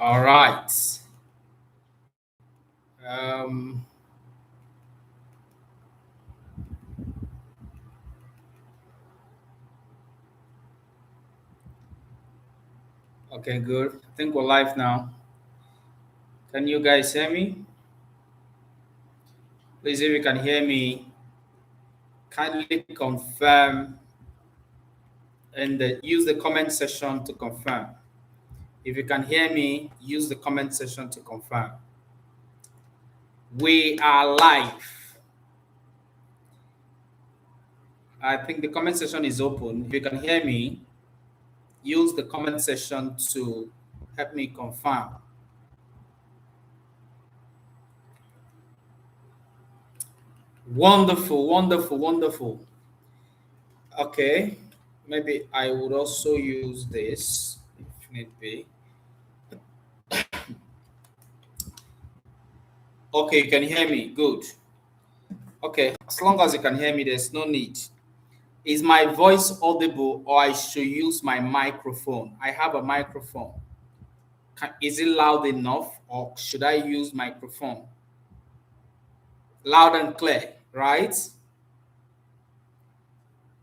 All right. Um, okay, good. I think we're live now. Can you guys hear me? Please, if you can hear me, kindly confirm and use the comment section to confirm. If you can hear me, use the comment section to confirm. We are live. I think the comment section is open. If you can hear me, use the comment section to help me confirm. Wonderful, wonderful, wonderful. Okay, maybe I would also use this if need be. Okay, you can hear me. Good. Okay, as long as you can hear me, there's no need. Is my voice audible or I should use my microphone? I have a microphone. Is it loud enough or should I use microphone? Loud and clear, right?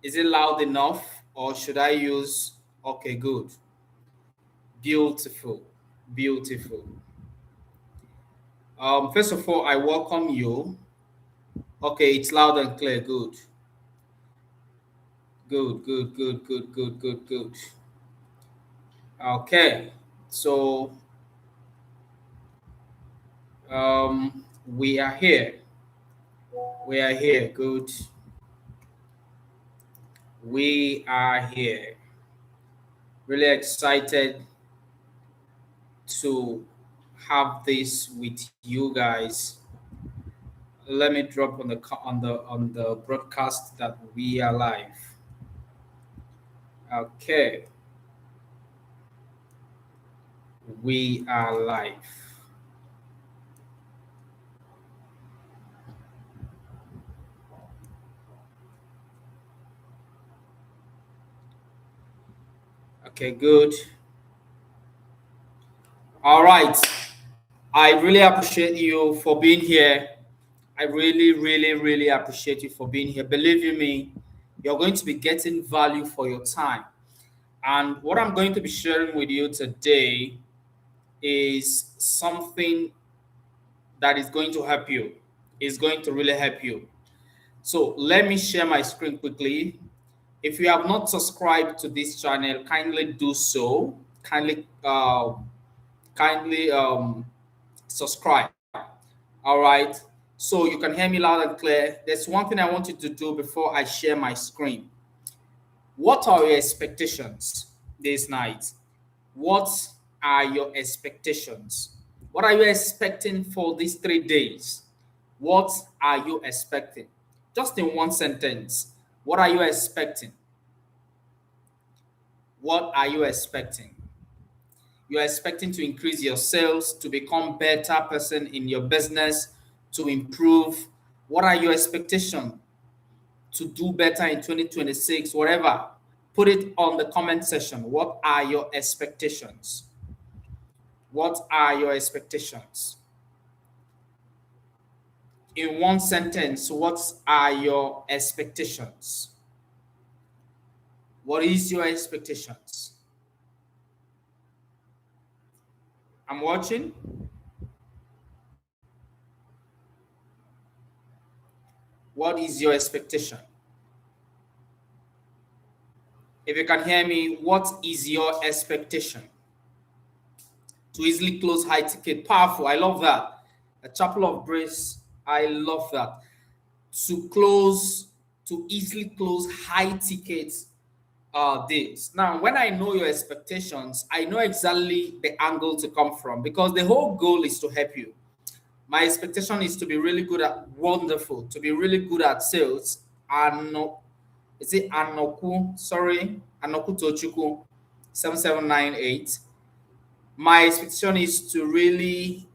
Is it loud enough or should I use? Okay, good. Beautiful. Beautiful. First of all, I welcome you. Okay, it's loud and clear. Good. Good, good, good, good, good, good, good. Okay. So we are here. We are here. Good. We are here. Really excited to have this with you guys. Let me drop on the broadcast that we are live. Okay. We are live. Okay, good. All right. I really appreciate you for being here. I really, really, really appreciate you for being here. Believe you me, you're going to be getting value for your time. And what I'm going to be sharing with you today is something that is going to help you. Is going to really help you. So let me share my screen quickly. If you have not subscribed to this channel, kindly do so. Kindly subscribe. All right. So you can hear me loud and clear. There's one thing I want you to do before I share my screen. What are your expectations this night? What are your expectations? What are you expecting for these 3 days? What are you expecting? Just in one sentence, what are you expecting? What are you expecting? You're expecting to increase your sales, to become better person in your business, to improve. What are your expectations to do better in 2026? Whatever, put it on the comment section. What are your expectations? What are your expectations? In one sentence, what are your expectations? What is your expectations? I'm watching. What is your expectation? If you can hear me, what is your expectation? To easily close high ticket, powerful. I love that. A chapel of grace. I love that. To easily close high tickets deals. Now, when I know your expectations, I know exactly the angle to come from because the whole goal is to help you. My expectation is to be really good at wonderful, to be really good at sales. Ano, is it Anoku? Sorry, Anoku Tochuku 7798. My expectation is to really,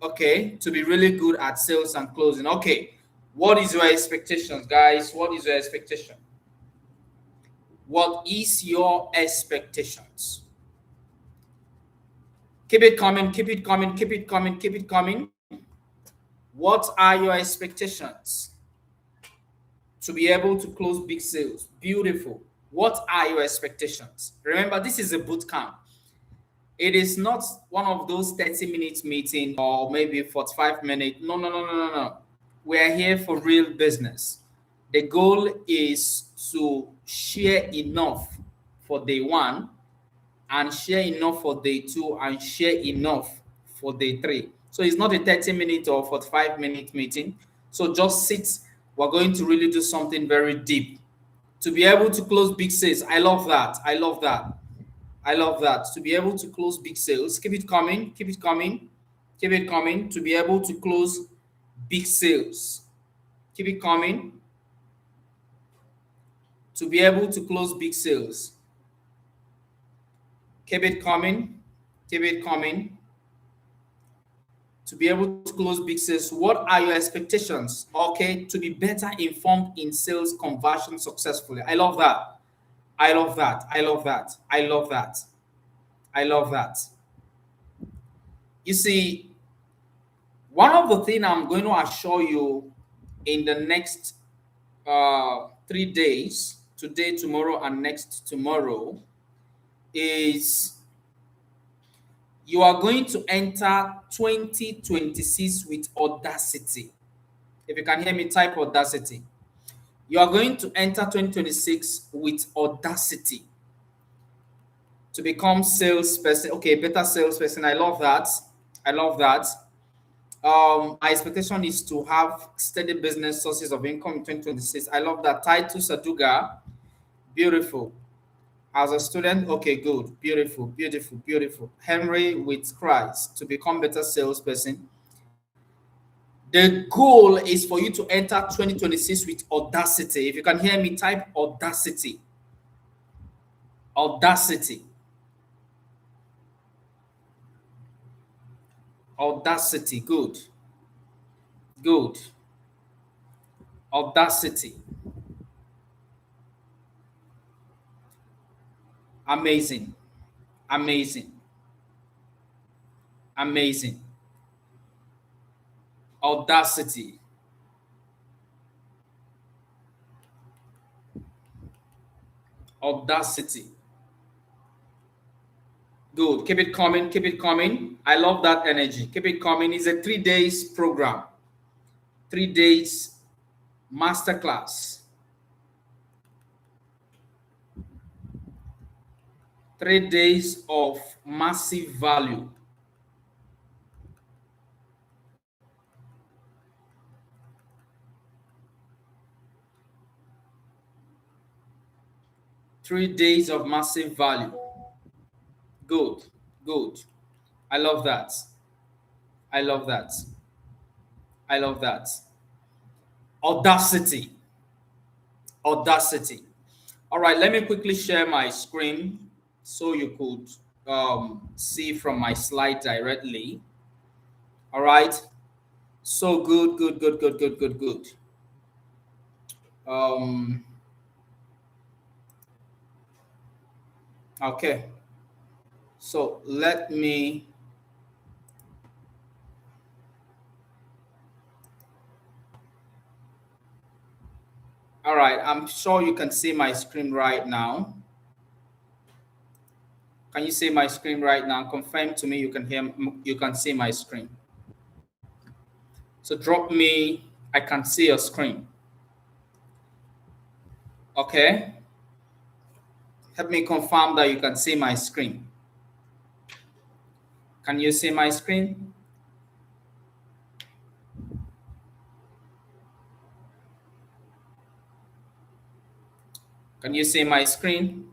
okay, to be really good at sales and closing. Okay, what is your expectations, guys? What is your expectation? What is your expectations? Keep it coming, keep it coming, keep it coming, keep it coming. What are your expectations to be able to close big sales? Beautiful. What are your expectations? Remember, this is a boot camp. It is not one of those 30 minutes meeting or maybe 45 minutes. No, no, no, no, no, no. We're here for real business. The goal is to share enough for day one and share enough for day two and share enough for day three. So it's not a 30-minute or 45-minute meeting. So just sit. We're going to really do something very deep to be able to close big sales. I love that. I love that. I love that. To be able to close big sales. Keep it coming. Keep it coming. Keep it coming. To be able to close big sales. Keep it coming. To be able to close big sales. Keep it coming. Keep it coming. To be able to close big sales. What are your expectations? Okay, to be better informed in sales conversion successfully. I love that. I love that. I love that. I love that. I love that. You see, one of the things I'm going to assure you in the next 3 days, today, tomorrow, and next tomorrow, is you are going to enter 2026 with audacity. If you can hear me, type audacity. You are going to enter 2026 with audacity to become salesperson. Okay, better salesperson. I love that. I love that. My expectation is to have steady business sources of income in 2026. I love that. Titus Saduga, beautiful. As a student, okay, good, beautiful, beautiful, beautiful. Henry with Christ to become better salesperson. The goal is for you to enter 2026 with audacity. If you can hear me, type audacity. Audacity. Audacity. Good. Good. Audacity. Amazing. Amazing. Amazing. Audacity. Audacity. Good. Keep it coming. Keep it coming. I love that energy. Keep it coming. It's a 3 days program. 3 days masterclass. 3 days of massive value. Three days of massive value. Good. Good. I love that. I love that. I love that. Audacity. Audacity. All right, let me quickly share my screen so you could see from my slide directly. All right. So good, good, good, good, good, good, good. Okay. So let me. All right. I'm sure you can see my screen right now. Can you see my screen right now? Confirm to me you can hear. You can see my screen. So drop me. I can see your screen. Okay. Help me confirm that you can see my screen. Can you see my screen? Can you see my screen?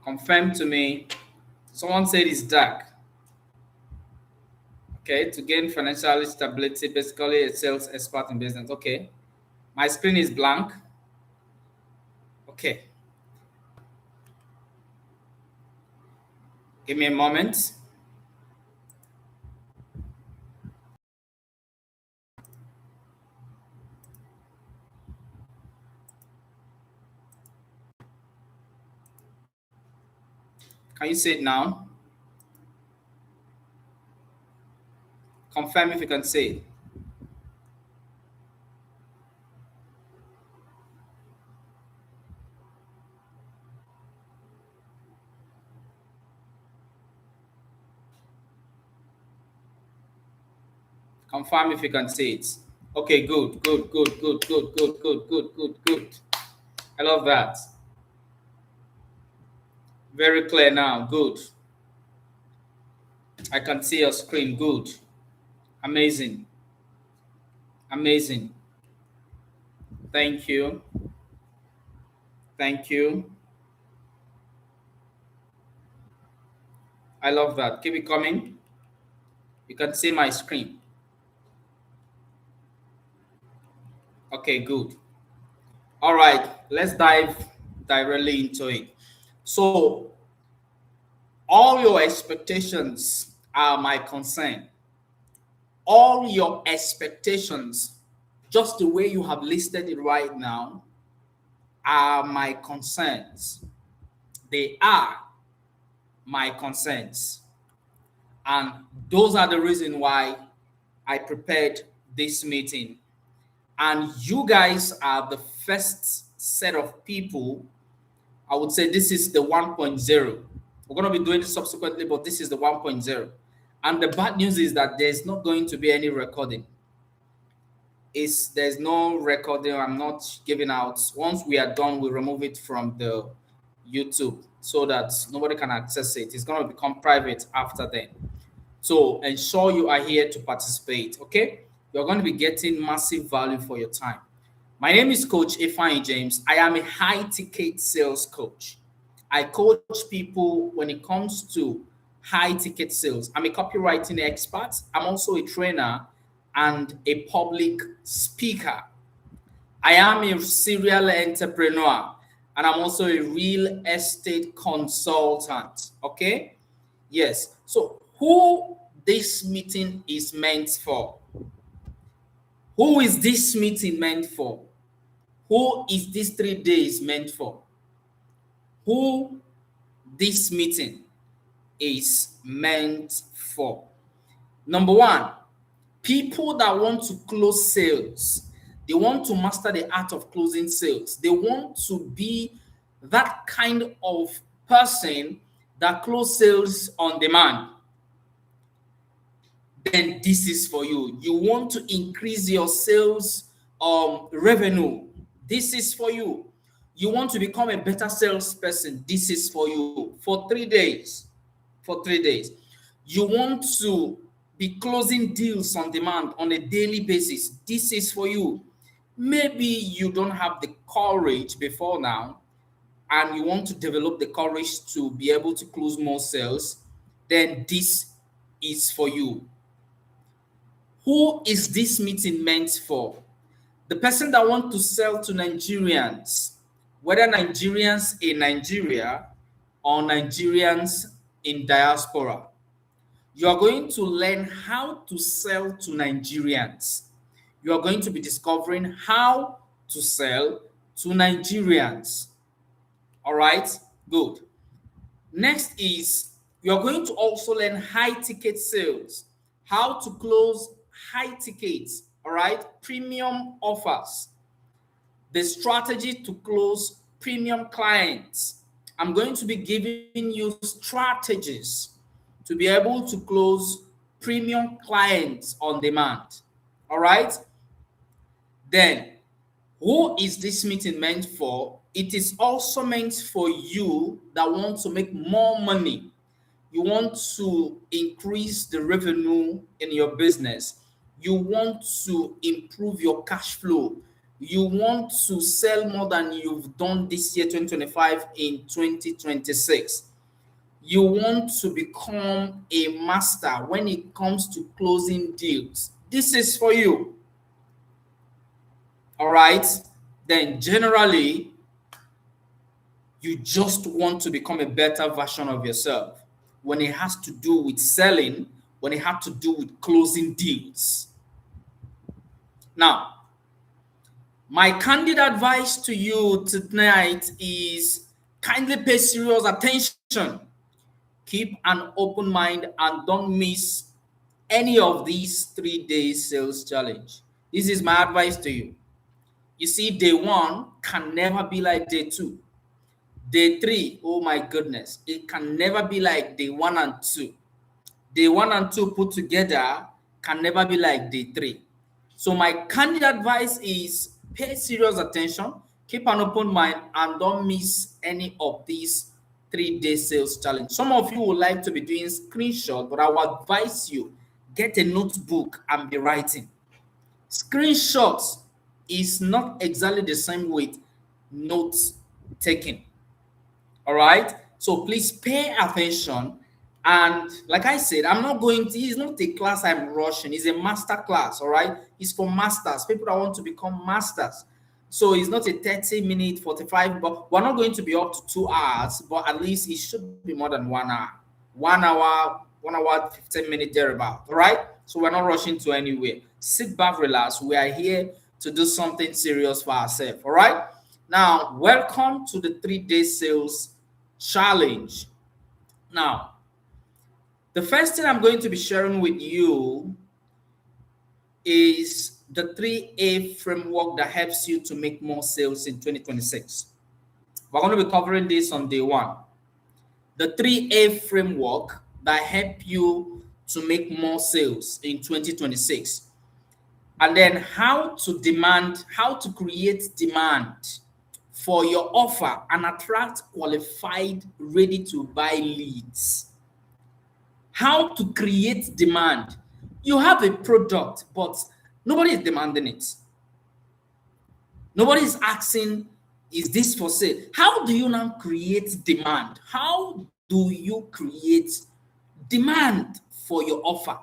Confirm to me. Someone said it's dark. Okay, to gain financial stability, basically a sales expert in business. Okay, my screen is blank. Okay, give me a moment. Can you say it now? Confirm if you can say it. Confirm if you can say it. Okay, good, good, good, good, good, good, good, good, good, good. I love that. Very clear now. Good. I can see your screen. Good. Amazing. Amazing. Thank you. Thank you. I love that. Keep it coming. You can see my screen. Okay, good. All right, let's dive directly into it. So, all your expectations are my concern. All your expectations, just the way you have listed it right now, are my concerns. They are my concerns. And those are the reason why I prepared this meeting. And you guys are the first set of people. I would say this is the 1.0. We're going to be doing it subsequently, but this is the 1.0. And the bad news is that there's not going to be any recording. There's no recording. I'm not giving out. Once we are done, we remove it from the YouTube so that nobody can access it. It's going to become private after then. So ensure you are here to participate, okay? You're going to be getting massive value for your time. My name is Coach Ifeanyi James. I am a high-ticket sales coach. I coach people when it comes to high-ticket sales. I'm a copywriting expert. I'm also a trainer and a public speaker. I am a serial entrepreneur, and I'm also a real estate consultant, okay? Yes. So who this meeting is meant for? Who is this meeting meant for? Who is this 3 days meant for? Who this meeting is meant for? Number one, people that want to close sales. They want to master the art of closing sales. They want to be that kind of person that close sales on demand. Then this is for you. You want to increase your sales revenue. This is for you. You want to become a better salesperson. This is for you. For 3 days. For 3 days. You want to be closing deals on demand on a daily basis. This is for you. Maybe you don't have the courage before now, and you want to develop the courage to be able to close more sales. Then this is for you. Who is this meeting meant for? The person that wants to sell to Nigerians, whether Nigerians in Nigeria or Nigerians in diaspora. You are going to learn how to sell to Nigerians. You are going to be discovering how to sell to Nigerians. All right, good. Next is you are going to also learn high ticket sales, how to close high tickets, all right, premium offers, the strategy to close premium clients. I'm going to be giving you strategies to be able to close premium clients on demand, all right? Then, who is this meeting meant for? It is also meant for you that want to make more money. You want to increase the revenue in your business. You want to improve your cash flow. You want to sell more than you've done this year, 2025, in 2026. You want to become a master when it comes to closing deals. This is for you. All right? Then generally, you just want to become a better version of yourself when it has to do with selling, when it has to do with closing deals. Now, my candid advice to you tonight is kindly pay serious attention. Keep an open mind and don't miss any of these 3 day sales challenge. This is my advice to you. You see, day one can never be like day two. Day three, oh my goodness, it can never be like day one and two. Day one and two put together can never be like day three. So my candid advice is pay serious attention, keep an open mind, and don't miss any of these 3 day sales challenge. Some of you would like to be doing screenshot, but I will advise you get a notebook and be writing. Screenshots is not exactly the same with notes taking. All right. So please pay attention. And like I said, I'm not going to, it's not a class I'm rushing, it's a master class. All right. It's for masters, people that want to become masters. So it's not a 30-minute, 45, but we're not going to be up to 2 hours, but at least it should be more than 1 hour. 1 hour, 15 minutes thereabout. All right. So we're not rushing to anywhere. Sit back, relax. We are here to do something serious for ourselves. All right. Now, welcome to the 3 day sales challenge. Now, the first thing I'm going to be sharing with you is the 3A framework that helps you to make more sales in 2026. We're going to be covering this on day one. The 3A framework that help you to make more sales in 2026. And then how to create demand for your offer and attract qualified, ready-to-buy leads. How to create demand. You have a product, but nobody is demanding it. Nobody is asking, is this for sale? How do you now create demand? How do you create demand for your offer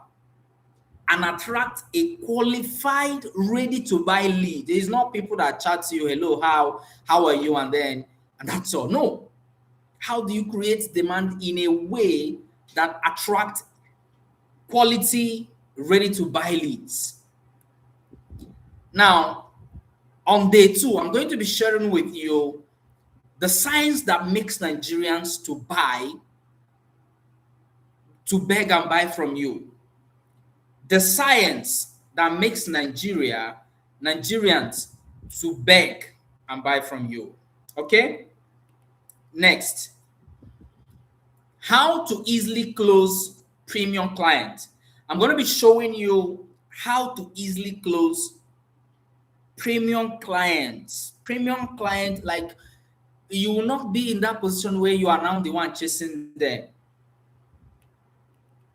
and attract a qualified, ready-to-buy lead? It's not people that chat to you, hello, how are you, and that's all. No. How do you create demand in a way that attract quality, ready-to-buy leads? Now, on day two, I'm going to be sharing with you the science that makes Nigerians to beg and buy from you. The science that makes Nigerians to beg and buy from you. Okay? Next, how to easily close premium clients. I'm going to be showing you how to easily close premium clients. Premium client, like you will not be in that position where you are now the one chasing them.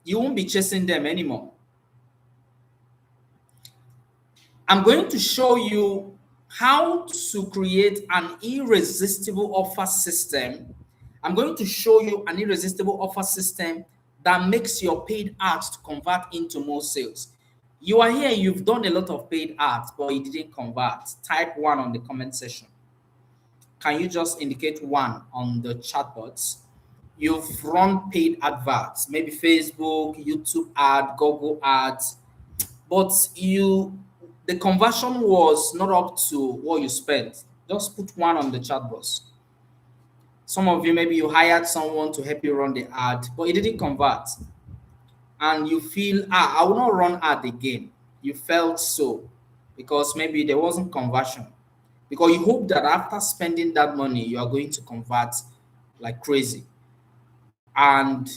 You won't be chasing them anymore. I'm going to show you how to create an irresistible offer system. I'm going to show you an irresistible offer system that makes your paid ads to convert into more sales. You are here, you've done a lot of paid ads, but it didn't convert. Type 1 on the comment section. Can you just indicate 1 on the chat box? You've run paid adverts, maybe Facebook, YouTube ad, Google ads, but the conversion was not up to what you spent. Just put 1 on the chat box. Some of you, maybe you hired someone to help you run the ad, but it didn't convert. And you feel, I will not run ad again. You felt so because maybe there wasn't conversion. Because you hope that after spending that money, you are going to convert like crazy. And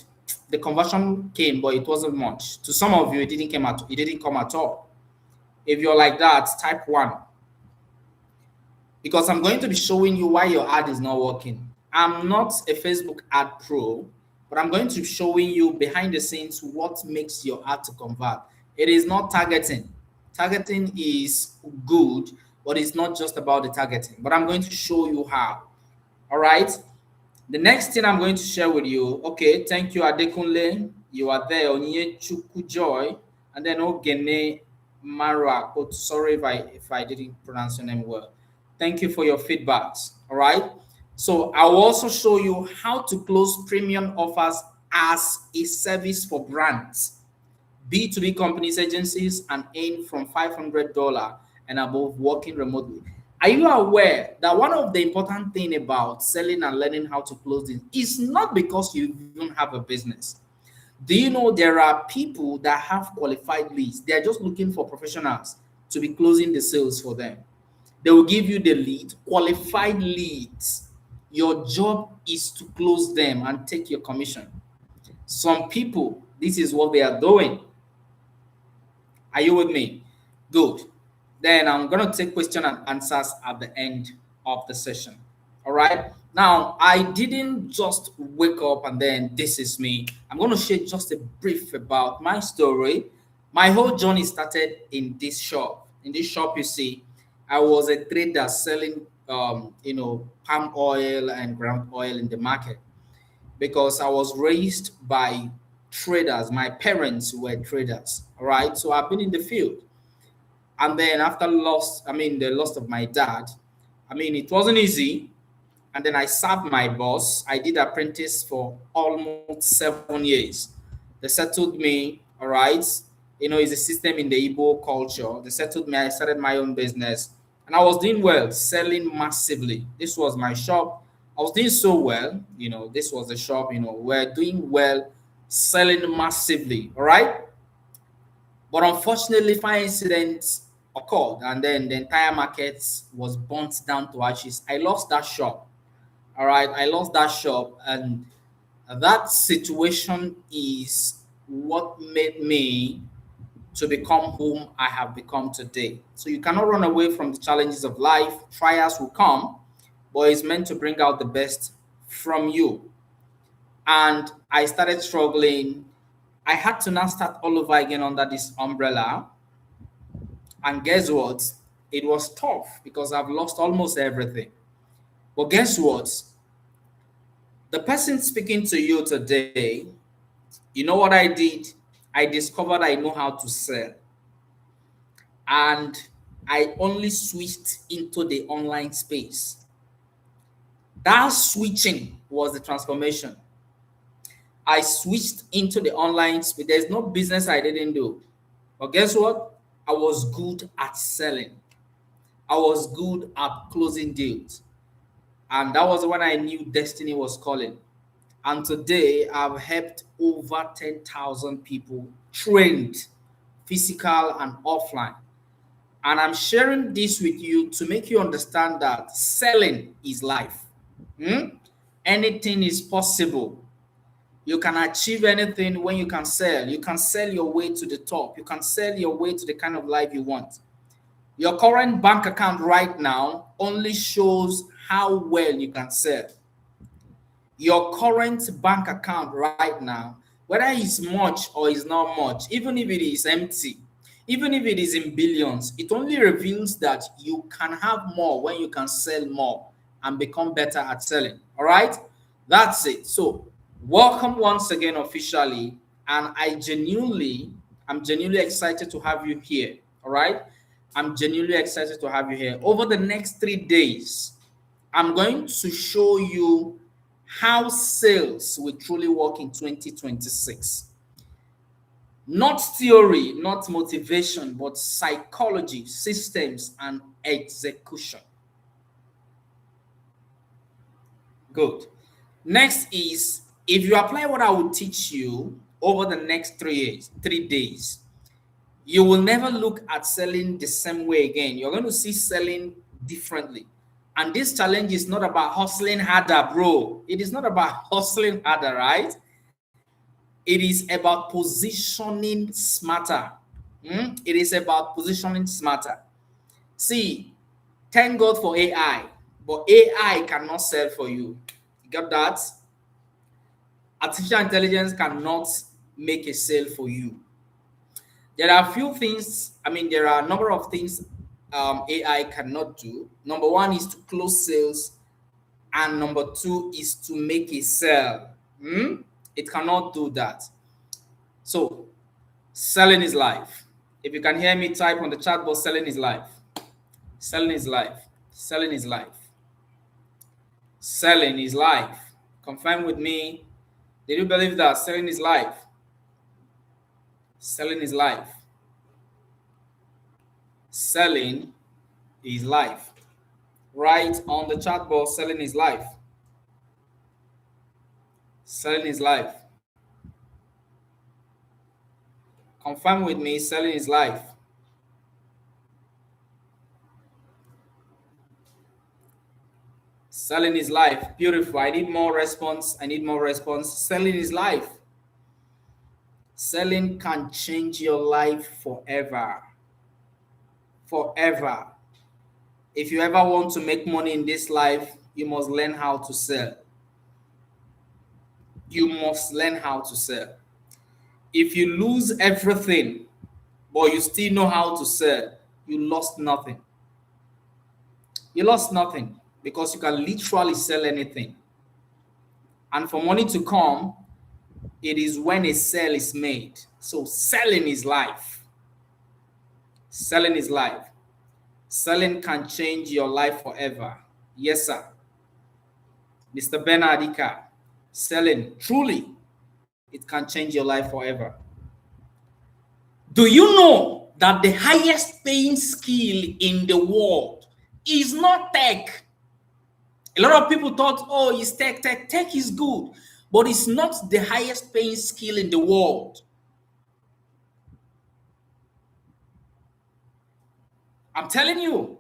the conversion came, but it wasn't much. To some of you, it didn't come at all. If you're like that, type 1. Because I'm going to be showing you why your ad is not working. I'm not a Facebook ad pro, but I'm going to be showing you behind the scenes what makes your ad to convert. It is not targeting. Targeting is good, but it's not just about the targeting. But I'm going to show you how. All right. The next thing I'm going to share with you. Okay, thank you, Adekunle. You are there. Onye Chukujoy, and then Ogene Mara. Oh, sorry if I didn't pronounce your name well. Thank you for your feedbacks. All right. So I will also show you how to close premium offers as a service for brands, B2B companies, agencies, and earn from $500 and above working remotely. Are you aware that one of the important thing about selling and learning how to close it is not because you even have a business? Do you know there are people that have qualified leads? They are just looking for professionals to be closing the sales for them. They will give you the lead, qualified leads. Your job is to close them and take your commission. Some people, this is what they are doing. Are you with me? Good. Then I'm going to take question and answers at the end of the session. All right. Now, I didn't just wake up and then this is me. I'm going to share just a brief about my story. My whole journey started in this shop. In this shop, you see, I was a trader selling, palm oil and ground oil in the market because I was raised by traders. My parents were traders. All right. So I've been in the field. And then after the loss of my dad, it wasn't easy. And then I served my boss. I did apprentice for almost 7 years. They settled me, all right. It's a system in the Igbo culture. They settled me. I started my own business. And I was doing well, selling massively. This was my shop. I was doing so well. This was the shop, we're doing well, selling massively, all right. But unfortunately, fire incidents occurred, and then the entire market was burnt down to ashes. I lost that shop. All right, I lost that shop, and that situation is what made me to become whom I have become today. So you cannot run away from the challenges of life. Trials will come, but it's meant to bring out the best from you. And I started struggling. I had to now start all over again under this umbrella. And guess what? It was tough because I've lost almost everything. But guess what? The person speaking to you today, you know what I did? I discovered I know how to sell. And I only switched into the online space. That switching was the transformation. I switched into the online space. There's no business I didn't do. But guess what? I was good at selling. I was good at closing deals. And that was when I knew destiny was calling. And today I've helped over 10,000 people trained, physical and offline. And I'm sharing this with you to make you understand that selling is life. Anything is possible. You can achieve anything when you can sell. You can sell your way to the top. You can sell your way to the kind of life you want. Your current bank account right now only shows how well you can sell. Your current bank account right now, whether it's much or it's not much, even if it is empty, even if it is in billions, it only reveals that you can have more when you can sell more and become better at selling. All right? That's it. So welcome once again officially, and I'm genuinely excited to have you here. All right, I'm genuinely excited to have you here. Over the next 3 days, I'm going to show you how sales will truly work in 2026. Not theory, not motivation, but psychology, systems, and execution. Good. Next is, if you apply what I will teach you over the next 3 days, you will never look at selling the same way again. You're going to see selling differently. And this challenge is not about hustling harder, bro. It is not about hustling harder, right? It is about positioning smarter. It is about positioning smarter. See, thank God for AI, but AI cannot sell for you. You got that? Artificial intelligence cannot make a sale for you. There are a few things, there are a number of things AI cannot do. Number one is to close sales, and number two is to make a sale. It cannot do that. So, selling is life. If you can hear me, type on the chat box, selling is life. Selling is life. Selling is life. Selling is life. Confirm with me. Did you believe that selling is life? Selling is life. Selling is life. Right on the chat box, selling is life. Selling is life. Confirm with me, selling is life. Selling is life. Beautiful. I need more response. I need more response. Selling is life. Selling can change your life forever. Forever. If you ever want to make money in this life, you must learn how to sell. You must learn how to sell. If you lose everything, but you still know how to sell, you lost nothing. You lost nothing because you can literally sell anything. And for money to come, it is when a sale is made. So selling is life. Selling is life. Selling can change your life forever. Yes, sir. Mr. Bernardika, selling, truly, it can change your life forever. Do you know that the highest paying skill in the world is not tech? A lot of people thought, oh, it's tech. Tech is good, but it's not the highest paying skill in the world. I'm telling you,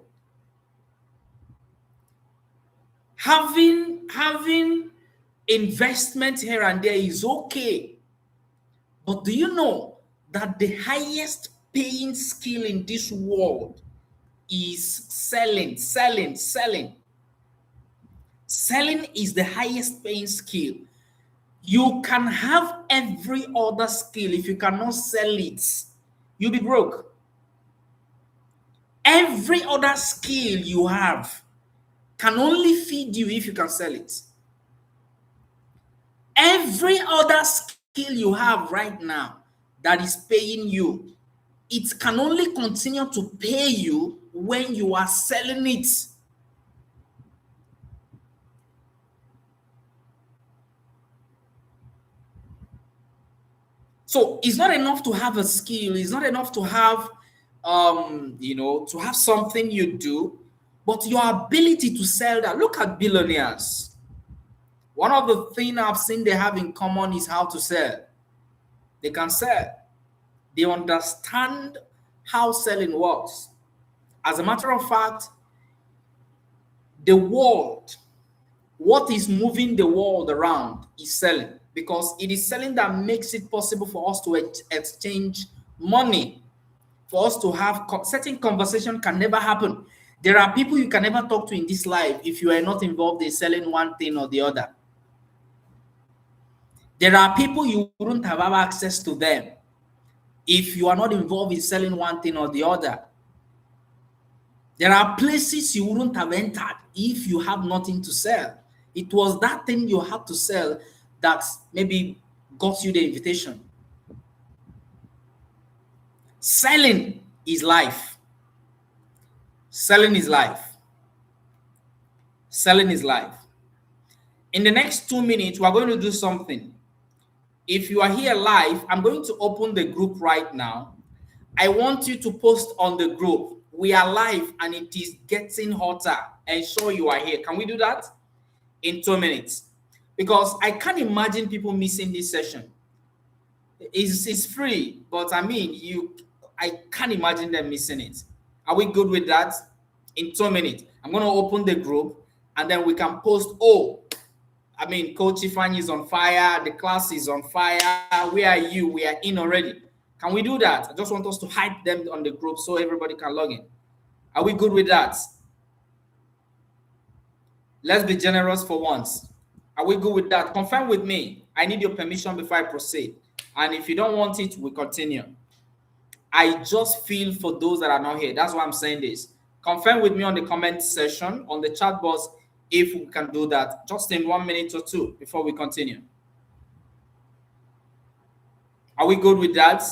having investment here and there is okay, but do you know that the highest paying skill in this world is selling? Selling is the highest paying skill. You can have every other skill. If you cannot sell it, you'll be broke. Every other skill you have can only feed you if you can sell it. Every other skill you have right now that is paying you, it can only continue to pay you when you are selling it. So it's not enough to have a skill. It's not enough to have, to have something you do, but your ability to sell that. Look at billionaires. One of the things I've seen they have in common is how to sell. They can sell. They understand how selling works. As a matter of fact, the world, what is moving the world around is selling, because it is selling that makes it possible for us to exchange money, for us to have certain conversation can never happen. There are people you can never talk to in this life if you are not involved in selling one thing or the other. There are people you wouldn't have access to them if you are not involved in selling one thing or the other. There are places you wouldn't have entered if you have nothing to sell. It was that thing you had to sell that maybe got you the invitation. Selling is life. Selling is life. Selling is life. In the next 2 minutes, we're going to do something. If you are here live, I'm going to open the group right now. I want you to post on the group. We are live and it is getting hotter. Ensure you are here. Can we do that in 2 minutes? Because I can't imagine people missing this session. It's free, but I mean, I can't imagine them missing it. Are we good with that? In 2 minutes, I'm going to open the group and then we can post, Coach Ifeanyi is on fire. The class is on fire. Where are you? We are in already. Can we do that? I just want us to hype them on the group so everybody can log in. Are we good with that? Let's be generous for once. Are we good with that? Confirm with me. I need your permission before I proceed. And if you don't want it, we continue. I just feel for those that are not here. That's why I'm saying this. Confirm with me on the comment section, on the chat box, if we can do that, just in 1 minute or two before we continue. Are we good with that?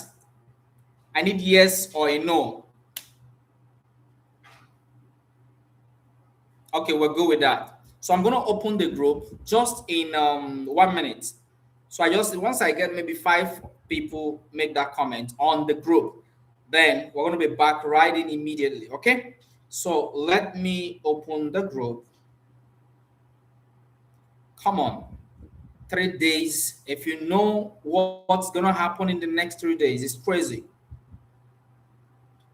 I need yes or a no. Okay, we're good with that. So I'm going to open the group just in 1 minute. So once I get maybe 5 people make that comment on the group, then we're going to be back right in immediately, okay? So let me open the group. Come on. 3 days. If you know what's going to happen in the next 3 days, it's crazy.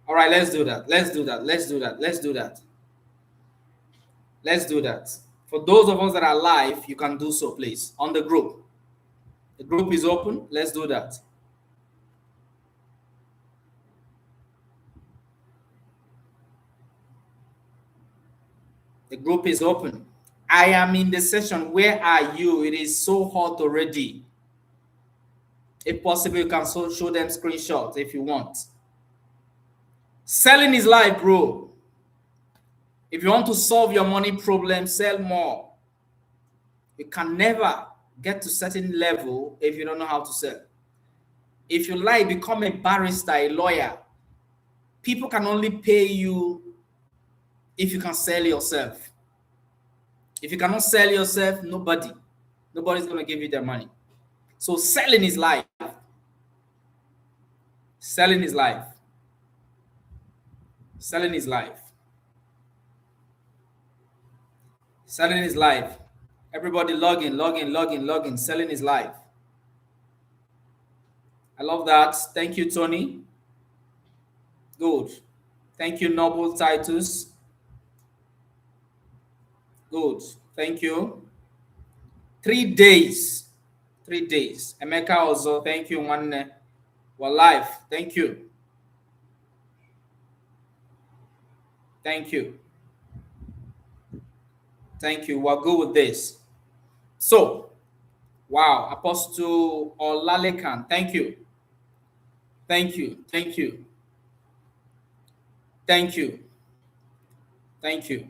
All right, let's do that. Let's do that. Let's do that. Let's do that. Let's do that. For those of us that are live, you can do so, please, on the group. The group is open. Let's do that. The group is open. I am in the session. Where are you? It is so hot already. If possible, you can show them screenshots if you want. Selling is life, bro. If you want to solve your money problem, sell more. You can never get to a certain level if you don't know how to sell. If you like, become a barrister, a lawyer. People can only pay you if you can sell yourself. If you cannot sell yourself, nobody's going to give you their money. So selling is life. Selling is life. Selling is life. Selling is life. Everybody log in, log in, log in, log in. Selling is life. I love that. Thank you, Tony. Good. Thank you, Noble Titus. Good. Thank you. 3 days. 3 days. Emeka also. Thank you. One. We're live. Thank you. Thank you. Thank you. We're good with this. So, wow. Apostle Olalekan. Thank you. Thank you. Thank you. Thank you. Thank you.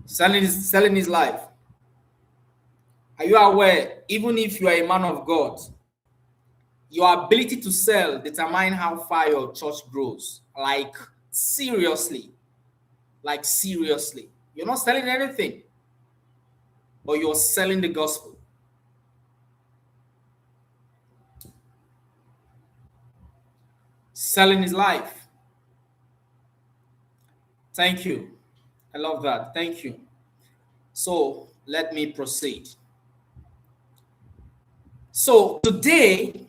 Selling is life. Are you aware, even if you are a man of God, your ability to sell determines how far your church grows? Like, seriously. Like, seriously. You're not selling anything, but you're selling the gospel. Selling is life. Thank you. I love that. Thank you. So let me proceed. So today,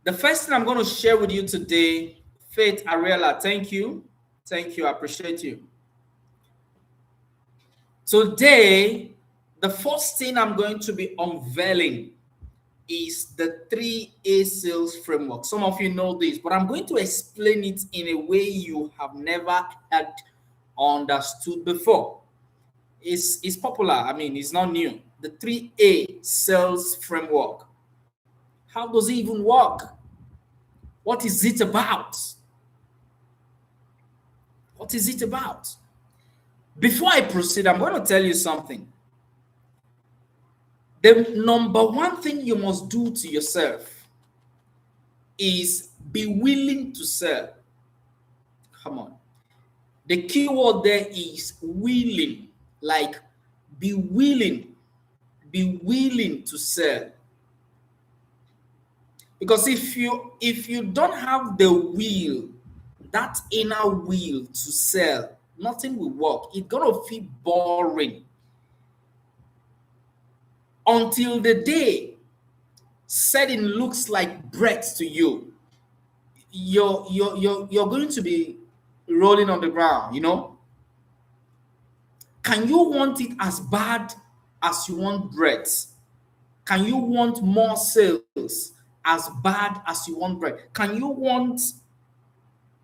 the first thing I'm going to share with you today, Faith Ariella, thank you. Thank you. I appreciate you. Today, the first thing I'm going to be unveiling is the 3A sales framework. Some of you know this, but I'm going to explain it in a way you have never had understood before. It's popular. I mean, it's not new. The 3A sales framework. How does it even work? What is it about? What is it about? Before I proceed, I'm going to tell you something. The number one thing you must do to yourself is be willing to sell. Come on. The key word there is willing. Like, be willing to sell. Because if you don't have the will, that inner will to sell, nothing will work. It's gonna feel boring until the day selling looks like bread to you. You're going to be rolling on the ground, you know. Can you want it as bad as you want bread? Can you want more sales as bad as you want bread? Can you want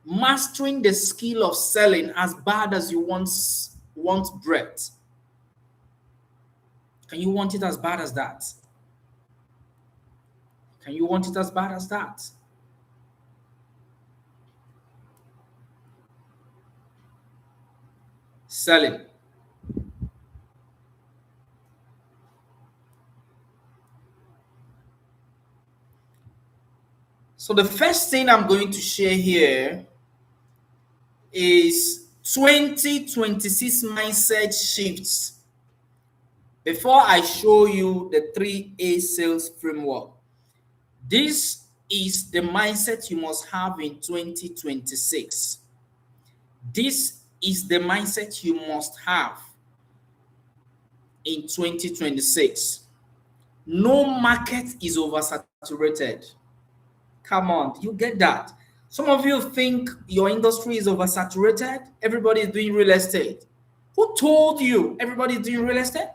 mastering the skill of selling as bad as you want bread? Can you want it as bad as that? Can you want it as bad as that? Selling. So the first thing I'm going to share here is 2026 mindset shifts. Before I show you the 3A sales framework, this is the mindset you must have in 2026. This is the mindset you must have in 2026. No market is oversaturated. Come on, you get that? Some of you think your industry is oversaturated. Everybody is doing real estate. Who told you everybody is doing real estate?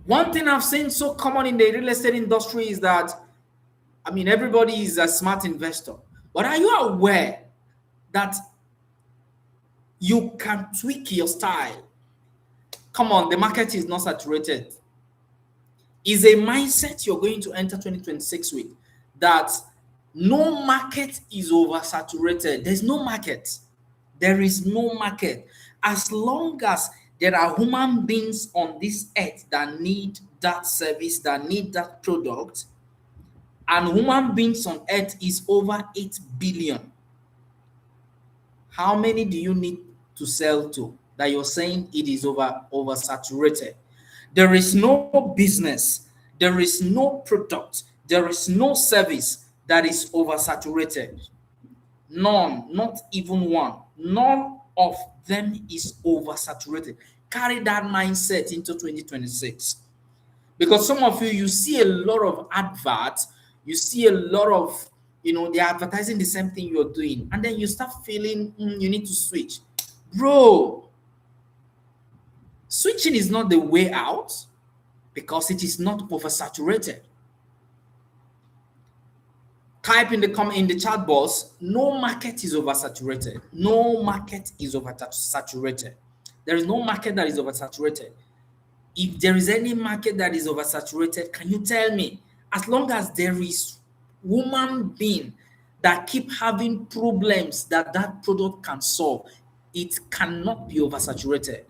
One thing I've seen so common in the real estate industry is that, I mean, everybody is a smart investor. But are you aware that you can tweak your style? Come on, the market is not saturated. Is a mindset you're going to enter 2026 with, that no market is oversaturated. There's no market. There is no market. As long as there are human beings on this earth that need that service, that need that product, and human beings on earth is over 8 billion. How many do you need to sell to that you're saying it is oversaturated? There is no business, there is no product, there is no service that is oversaturated. None, not even one. None of them is oversaturated. Carry that mindset into 2026. Because some of you see a lot of adverts, you see a lot of, they're advertising the same thing you're doing, and then you start feeling you need to switch. Bro, switching is not the way out because it is not oversaturated. Type in the chat box, no market is oversaturated. No market is oversaturated. There is no market that is oversaturated. If there is any market that is oversaturated, can you tell me? As long as there is human being that keep having problems that product can solve, it cannot be oversaturated.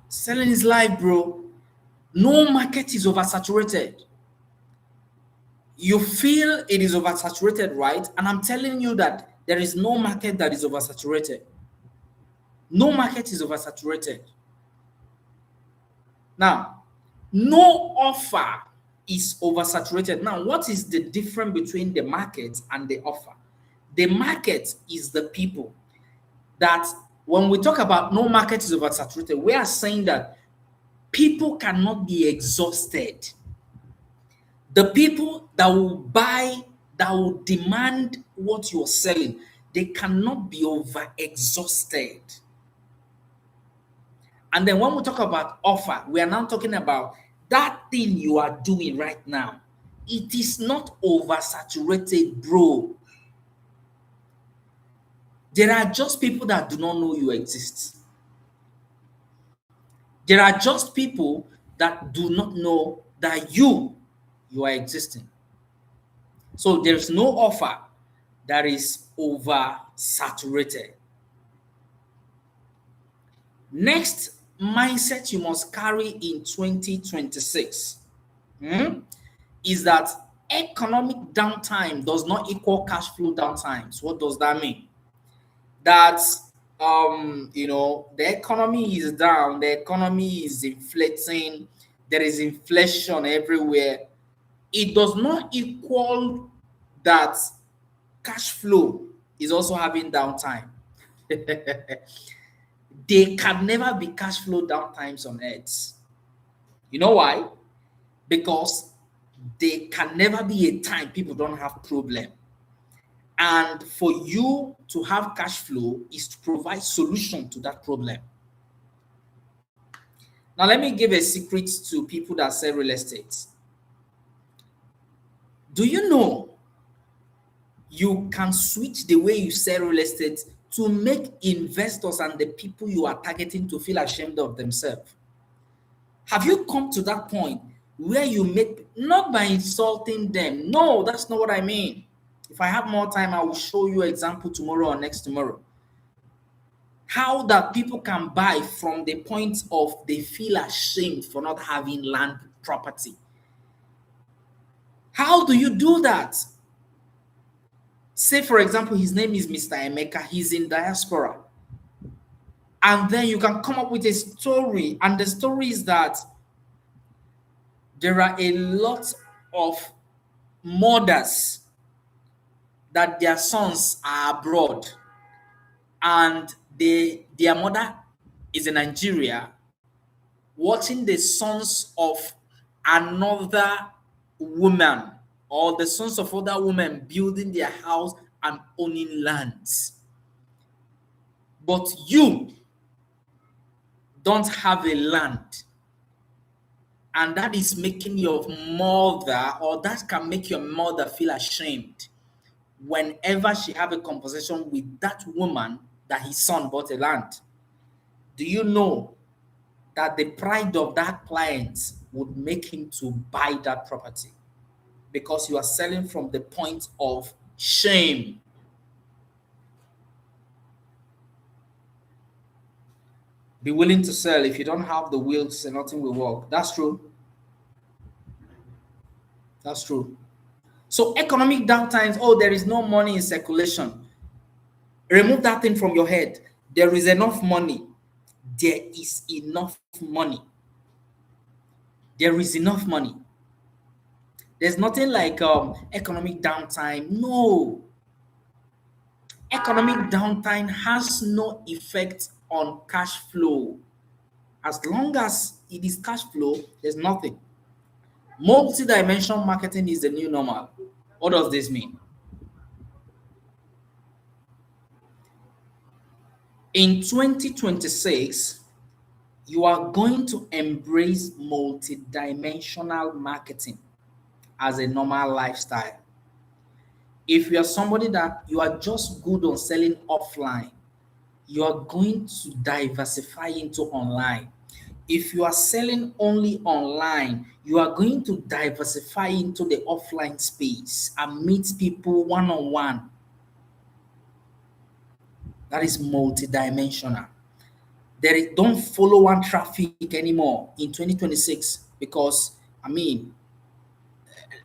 Selling is life, bro. No market is oversaturated. You feel it is oversaturated, right? And I'm telling you that there is no market that is oversaturated. No market is oversaturated. Now, no offer is oversaturated. Now, what is the difference between the market and the offer? The market is the people. That when we talk about no market is oversaturated, we are saying that people cannot be exhausted. The people that will buy, that will demand what you're selling, they cannot be over-exhausted. And then when we talk about offer, we are now talking about that thing you are doing right now. It is not oversaturated, bro. There are just people that do not know you exist. There are just people that do not know that you are existing. So there's no offer that is oversaturated. Next mindset you must carry in 2026 is that economic downtime does not equal cash flow downtimes. What does that mean? That the economy is down, the economy is inflating, there is inflation everywhere. It does not equal that cash flow is also having downtime. There can never be cash flow downtimes on earth. You know why? Because there can never be a time people don't have problem. And for you to have cash flow is to provide solution to that problem. Now, let me give a secret to people that sell real estate. Do you know you can switch the way you sell real estate to make investors and the people you are targeting to feel ashamed of themselves? Have you come to that point where you make, not by insulting them? No, that's not what I mean. If I have more time, I will show you an example tomorrow or next tomorrow. How that people can buy from the point of they feel ashamed for not having land property. How do you do that? Say, for example, his name is Mr. Emeka. He's in diaspora. And then you can come up with a story. And the story is that there are a lot of mothers that their sons are abroad and their mother is in Nigeria, watching the sons of another woman or the sons of other women building their house and owning lands. But you don't have a land, and that is making your mother, or that can make your mother feel ashamed whenever she have a conversation with that woman that his son bought a land. Do you know that the pride of that client would make him to buy that property? Because you are selling from the point of shame. Be willing to sell. If you don't have the will to sell, nothing will work. That's true. That's true. So economic downtimes, oh, there is no money in circulation. Remove that thing from your head. There is enough money. There is enough money. There is enough money. There's nothing like economic downtime. No. Economic downtime has no effect on cash flow. As long as it is cash flow, there's nothing. Multi-dimensional marketing is the new normal. What does this mean? In 2026, you are going to embrace multi-dimensional marketing as a normal lifestyle. If you are somebody that you are just good on selling offline, you are going to diversify into online. If you are selling only online, you are going to diversify into the offline space and meet people one-on-one. That is multidimensional. Don't follow one traffic anymore in 2026 because, I mean,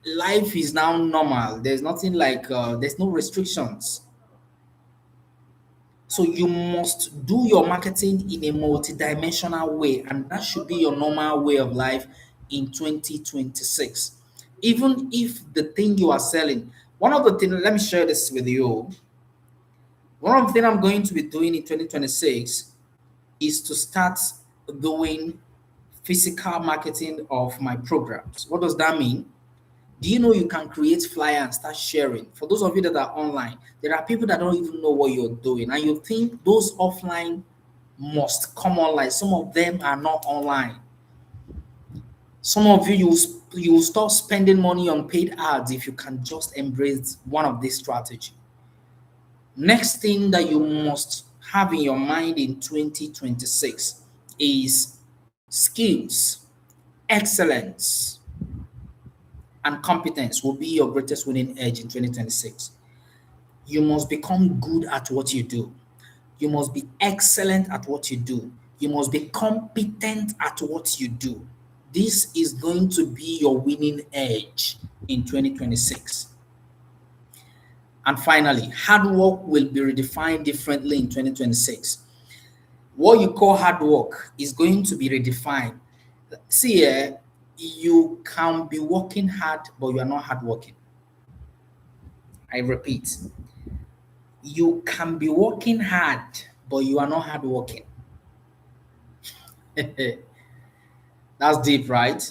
life is now normal. There's nothing like, there's no restrictions. So you must do your marketing in a multidimensional way, and that should be your normal way of life in 2026. Even if the thing you are selling, one of the things, let me share this with you. One of the things I'm going to be doing in 2026 is to start doing physical marketing of my programs. What does that mean? Do you know you can create flyer and start sharing? For those of you that are online, there are people that don't even know what you're doing, and you think those offline must come online. Some of them are not online. Some of you will stop spending money on paid ads if you can just embrace one of these strategy. Next thing that you must have in your mind in 2026 is skills, excellence, and competence will be your greatest winning edge in 2026. You must become good at what you do. You must be excellent at what you do. You must be competent at what you do. This is going to be your winning edge in 2026. And finally, hard work will be redefined differently in 2026. What you call hard work is going to be redefined. See, you can be working hard, but you are not hardworking. I repeat, you can be working hard, but you are not hardworking. That's deep, right?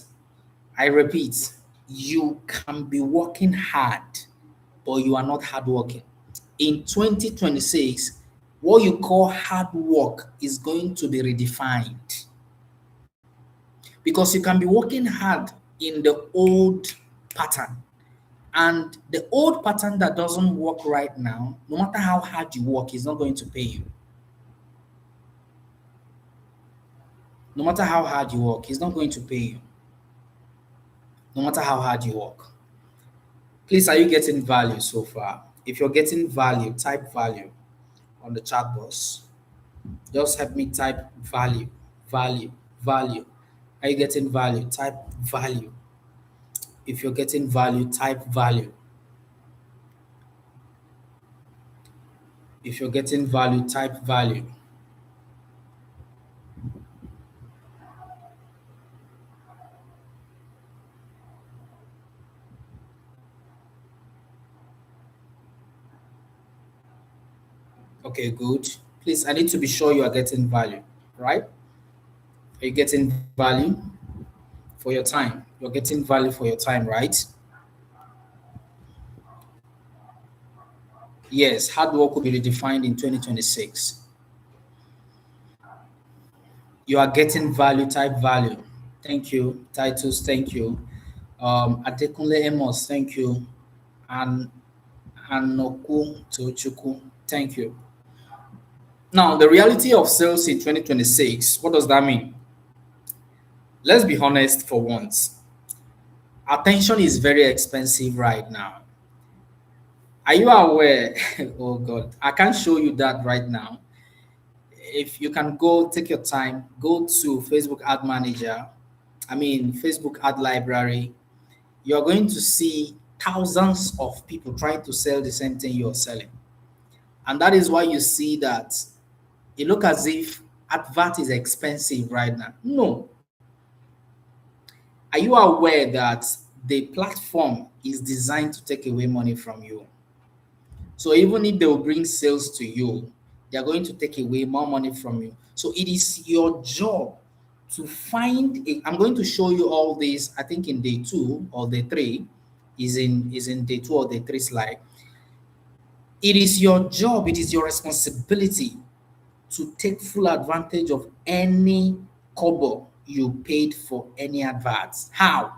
I repeat, you can be working hard, but you are not hardworking. In 2026, what you call hard work is going to be redefined because you can be working hard in the old pattern. And the old pattern that doesn't work right now, no matter how hard you work, is not going to pay you. No matter how hard you work, it's not going to pay you. No matter how hard you work. Please, are you getting value so far? If you're getting value, type value on the chat box. Just help me type value, value, value. Are you getting value? Type value. If you're getting value, type value. If you're getting value, type value. Okay, good. Please, I need to be sure you are getting value, right? Are you getting value for your time? You're getting value for your time, right? Yes, hard work will be redefined in 2026. You are getting value, type value. Thank you. Titus, thank you. Adekunle Amos, thank you. And Anoku Tochuku, thank you. Now, the reality of sales in 2026, what does that mean? Let's be honest for once. Attention is very expensive right now. Are you aware? Oh God, I can't show you that right now. If you can go take your time, go to Facebook Ad Manager, Facebook Ad Library, you're going to see thousands of people trying to sell the same thing you're selling. And that is why you see that it look as if advert is expensive right now. No. Are you aware that the platform is designed to take away money from you? So even if they will bring sales to you, they are going to take away more money from you. So it is your job to find a, I'm going to show you all this, I think in day 2 or day 3, is in day 2 or day 3 slide. It is your job, it is your responsibility to take full advantage of any kobo you paid for any adverts. How?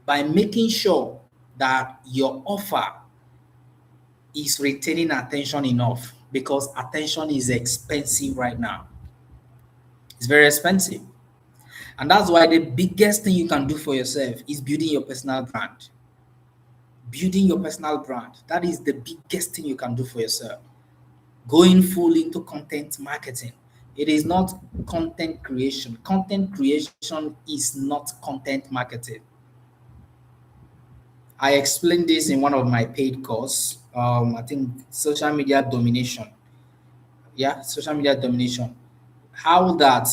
By making sure that your offer is retaining attention enough, because attention is expensive right now. It's very expensive. And that's why the biggest thing you can do for yourself is building your personal brand. Building your personal brand. That is the biggest thing you can do for yourself. Going full into content marketing. It is not content creation. Content creation is not content marketing. I explained this in one of my paid course. I think social media domination. Yeah, social media domination. How that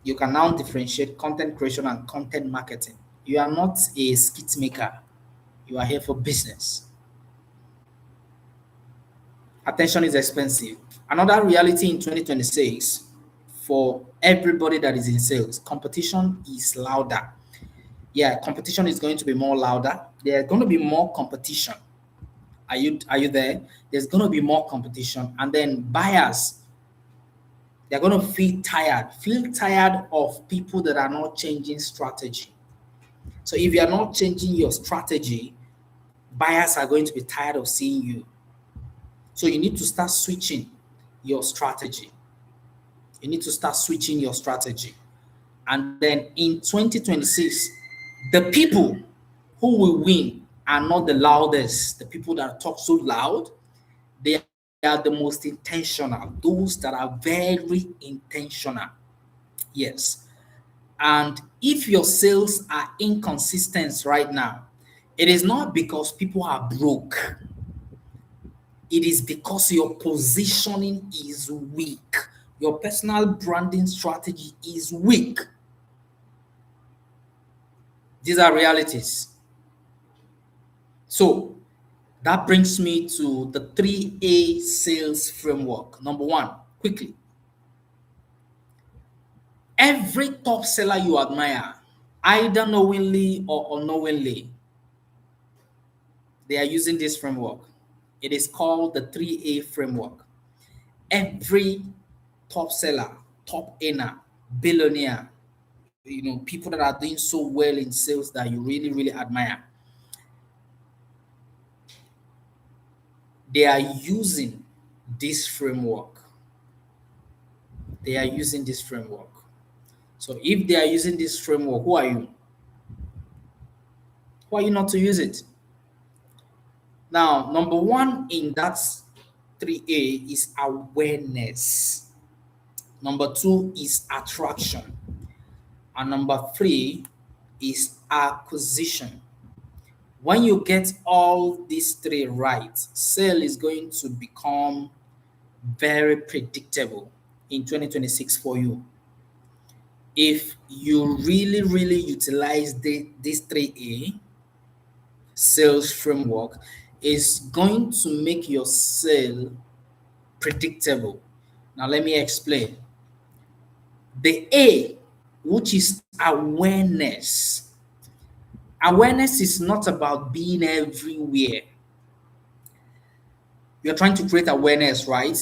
you can now differentiate content creation and content marketing. You are not a skit maker. You are here for business. Attention is expensive. Another reality in 2026 for everybody that is in sales, competition is louder. Yeah, competition is going to be more louder. There's going to be more competition. Are you there? There's going to be more competition, and then buyers, they're going to feel tired of people that are not changing strategy. So if you are not changing your strategy, buyers are going to be tired of seeing you. So you need to start switching your strategy. You need to start switching your strategy. And then in 2026, the people who will win are not the loudest, the people that talk so loud. They are the most intentional, those that are very intentional. Yes. And if your sales are inconsistent right now, it is not because people are broke. It is because your positioning is weak. Your personal branding strategy is weak. These are realities. So that brings me to the 3A sales framework. Number 1, quickly. Every top seller you admire, either knowingly or unknowingly, they are using this framework. It is called the 3A framework. Every top seller, top earner, billionaire, people that are doing so well in sales that you really, really admire, they are using this framework. They are using this framework. So if they are using this framework, who are you? Who are you not to use it? Now, number 1 in that 3A is awareness. Number 2 is attraction. And number 3 is acquisition. When you get all these 3 right, sale is going to become very predictable in 2026 for you. If you really, really utilize this 3A sales framework, is going to make your sale predictable. Now, let me explain. The A, which is awareness. Awareness is not about being everywhere. You're trying to create awareness, right?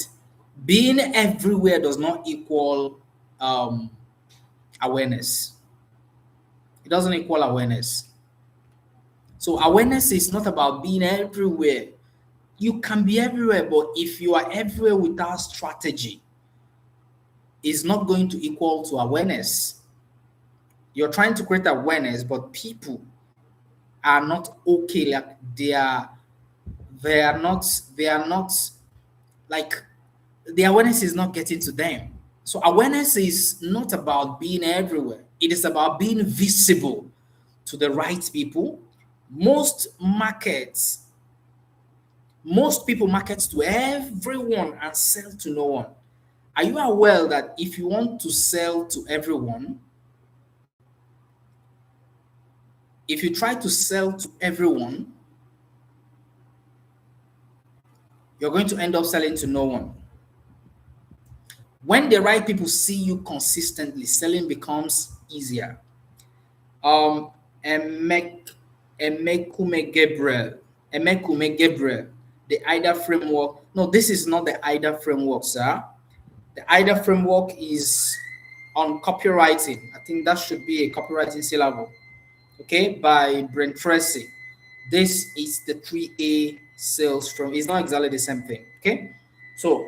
Being everywhere does not equal awareness. It doesn't equal awareness. So awareness is not about being everywhere. You can be everywhere, but if you are everywhere without strategy, it's not going to equal to awareness. You're trying to create awareness, but people are not okay. Like they are not like the awareness is not getting to them. So awareness is not about being everywhere. It is about being visible to the right people. Most people market to everyone and sell to no one. Are you aware that if you want to sell to everyone, if you try to sell to everyone, you're going to end up selling to no one. When the right people see you consistently, selling becomes easier. Emekume Gabriel, the AIDA framework. No, this is not the AIDA framework, sir. The AIDA framework is on copywriting. I think that should be a copywriting syllable. Okay, by Brent Tracy. This is the 3A sales from. It's not exactly the same thing. Okay, so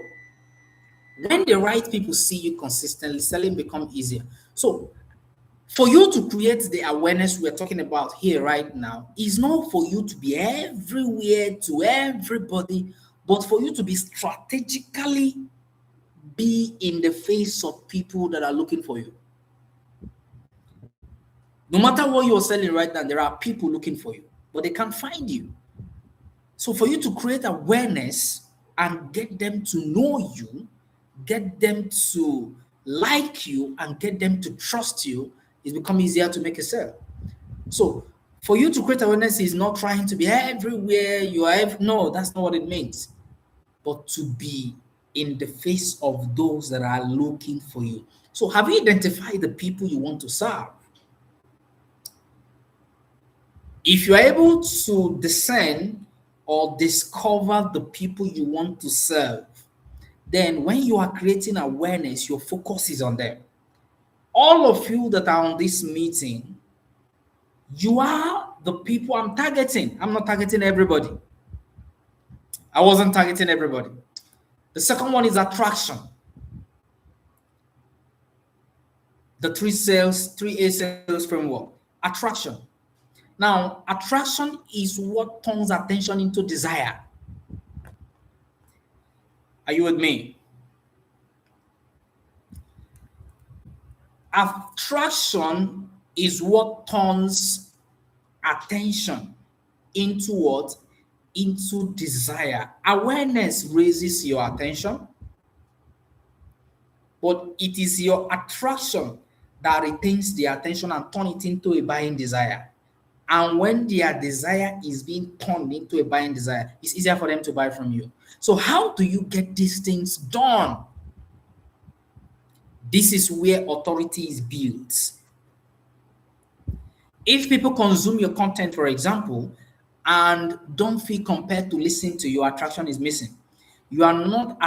when the right people see you consistently, selling becomes easier. So for you to create the awareness we're talking about here right now is not for you to be everywhere to everybody, but for you to be strategically be in the face of people that are looking for you. No matter what you're selling right now, there are people looking for you, but they can't find you. So for you to create awareness and get them to know you, get them to like you, and get them to trust you, it's become easier to make a sale. So for you to create awareness is not trying to be everywhere you are. No, that's not what it means. But to be in the face of those that are looking for you. So have you identified the people you want to serve? If you're able to discern or discover the people you want to serve, then when you are creating awareness, your focus is on them. All of you that are on this meeting, you are the people I'm targeting. I'm not targeting everybody. I wasn't targeting everybody. The second one is attraction. The 3A sales framework. Attraction. Now, attraction is what turns attention into desire. Are you with me? Attraction is what turns attention into what? Into desire. Awareness raises your attention, but it is your attraction that retains the attention and turn it into a buying desire. And when their desire is being turned into a buying desire, it's easier for them to buy from you. So how do you get these things done? This is where authority is built. If people consume your content, for example, and don't feel compelled to listen to you, attraction is missing. You are not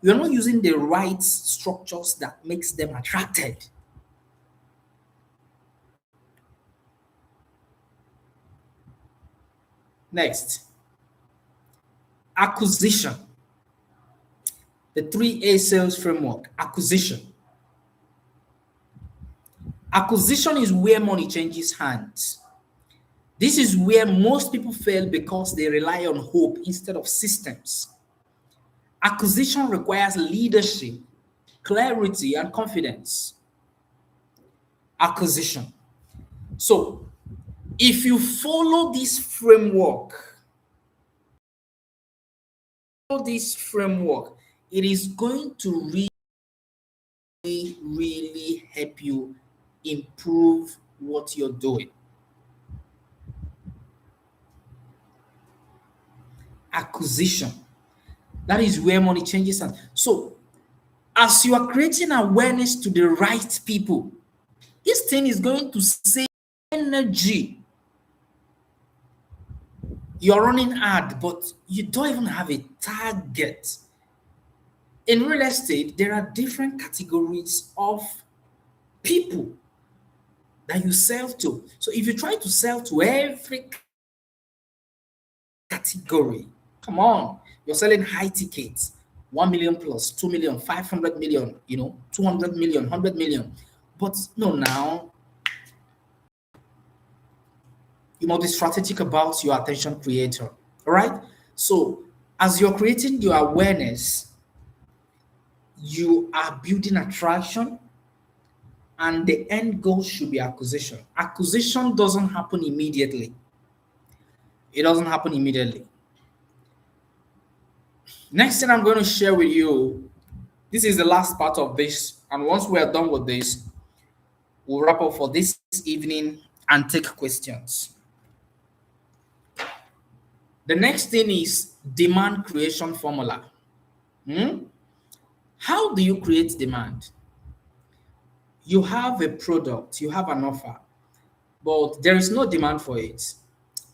you're not using the right structures that makes them attracted. Next, acquisition. The 3A sales framework, acquisition. Acquisition is where money changes hands. This is where most people fail because they rely on hope instead of systems. Acquisition requires leadership, clarity, and confidence. Acquisition. So, if you follow this framework, it is going to really help you improve what you're doing. Acquisition. That is where money changes hands. So, as you are creating awareness to the right people, this thing is going to save energy. You're running hard, but you don't even have a target. In real estate, there are different categories of people that you sell to. So if you try to sell to every category, come on, you're selling high tickets, 1 million plus, 2 million, 500 million, 200 million, 100 million. But no, now you must be strategic about your attention creator. All right. So as you're creating your awareness, you are building attraction, and the end goal should be acquisition. Acquisition doesn't happen immediately. It doesn't happen immediately. Next thing I'm going to share with you, this is the last part of this. And once we are done with this, we'll wrap up for this evening and take questions. The next thing is demand creation formula. How do you create demand? You have a product, you have an offer, but there is no demand for it.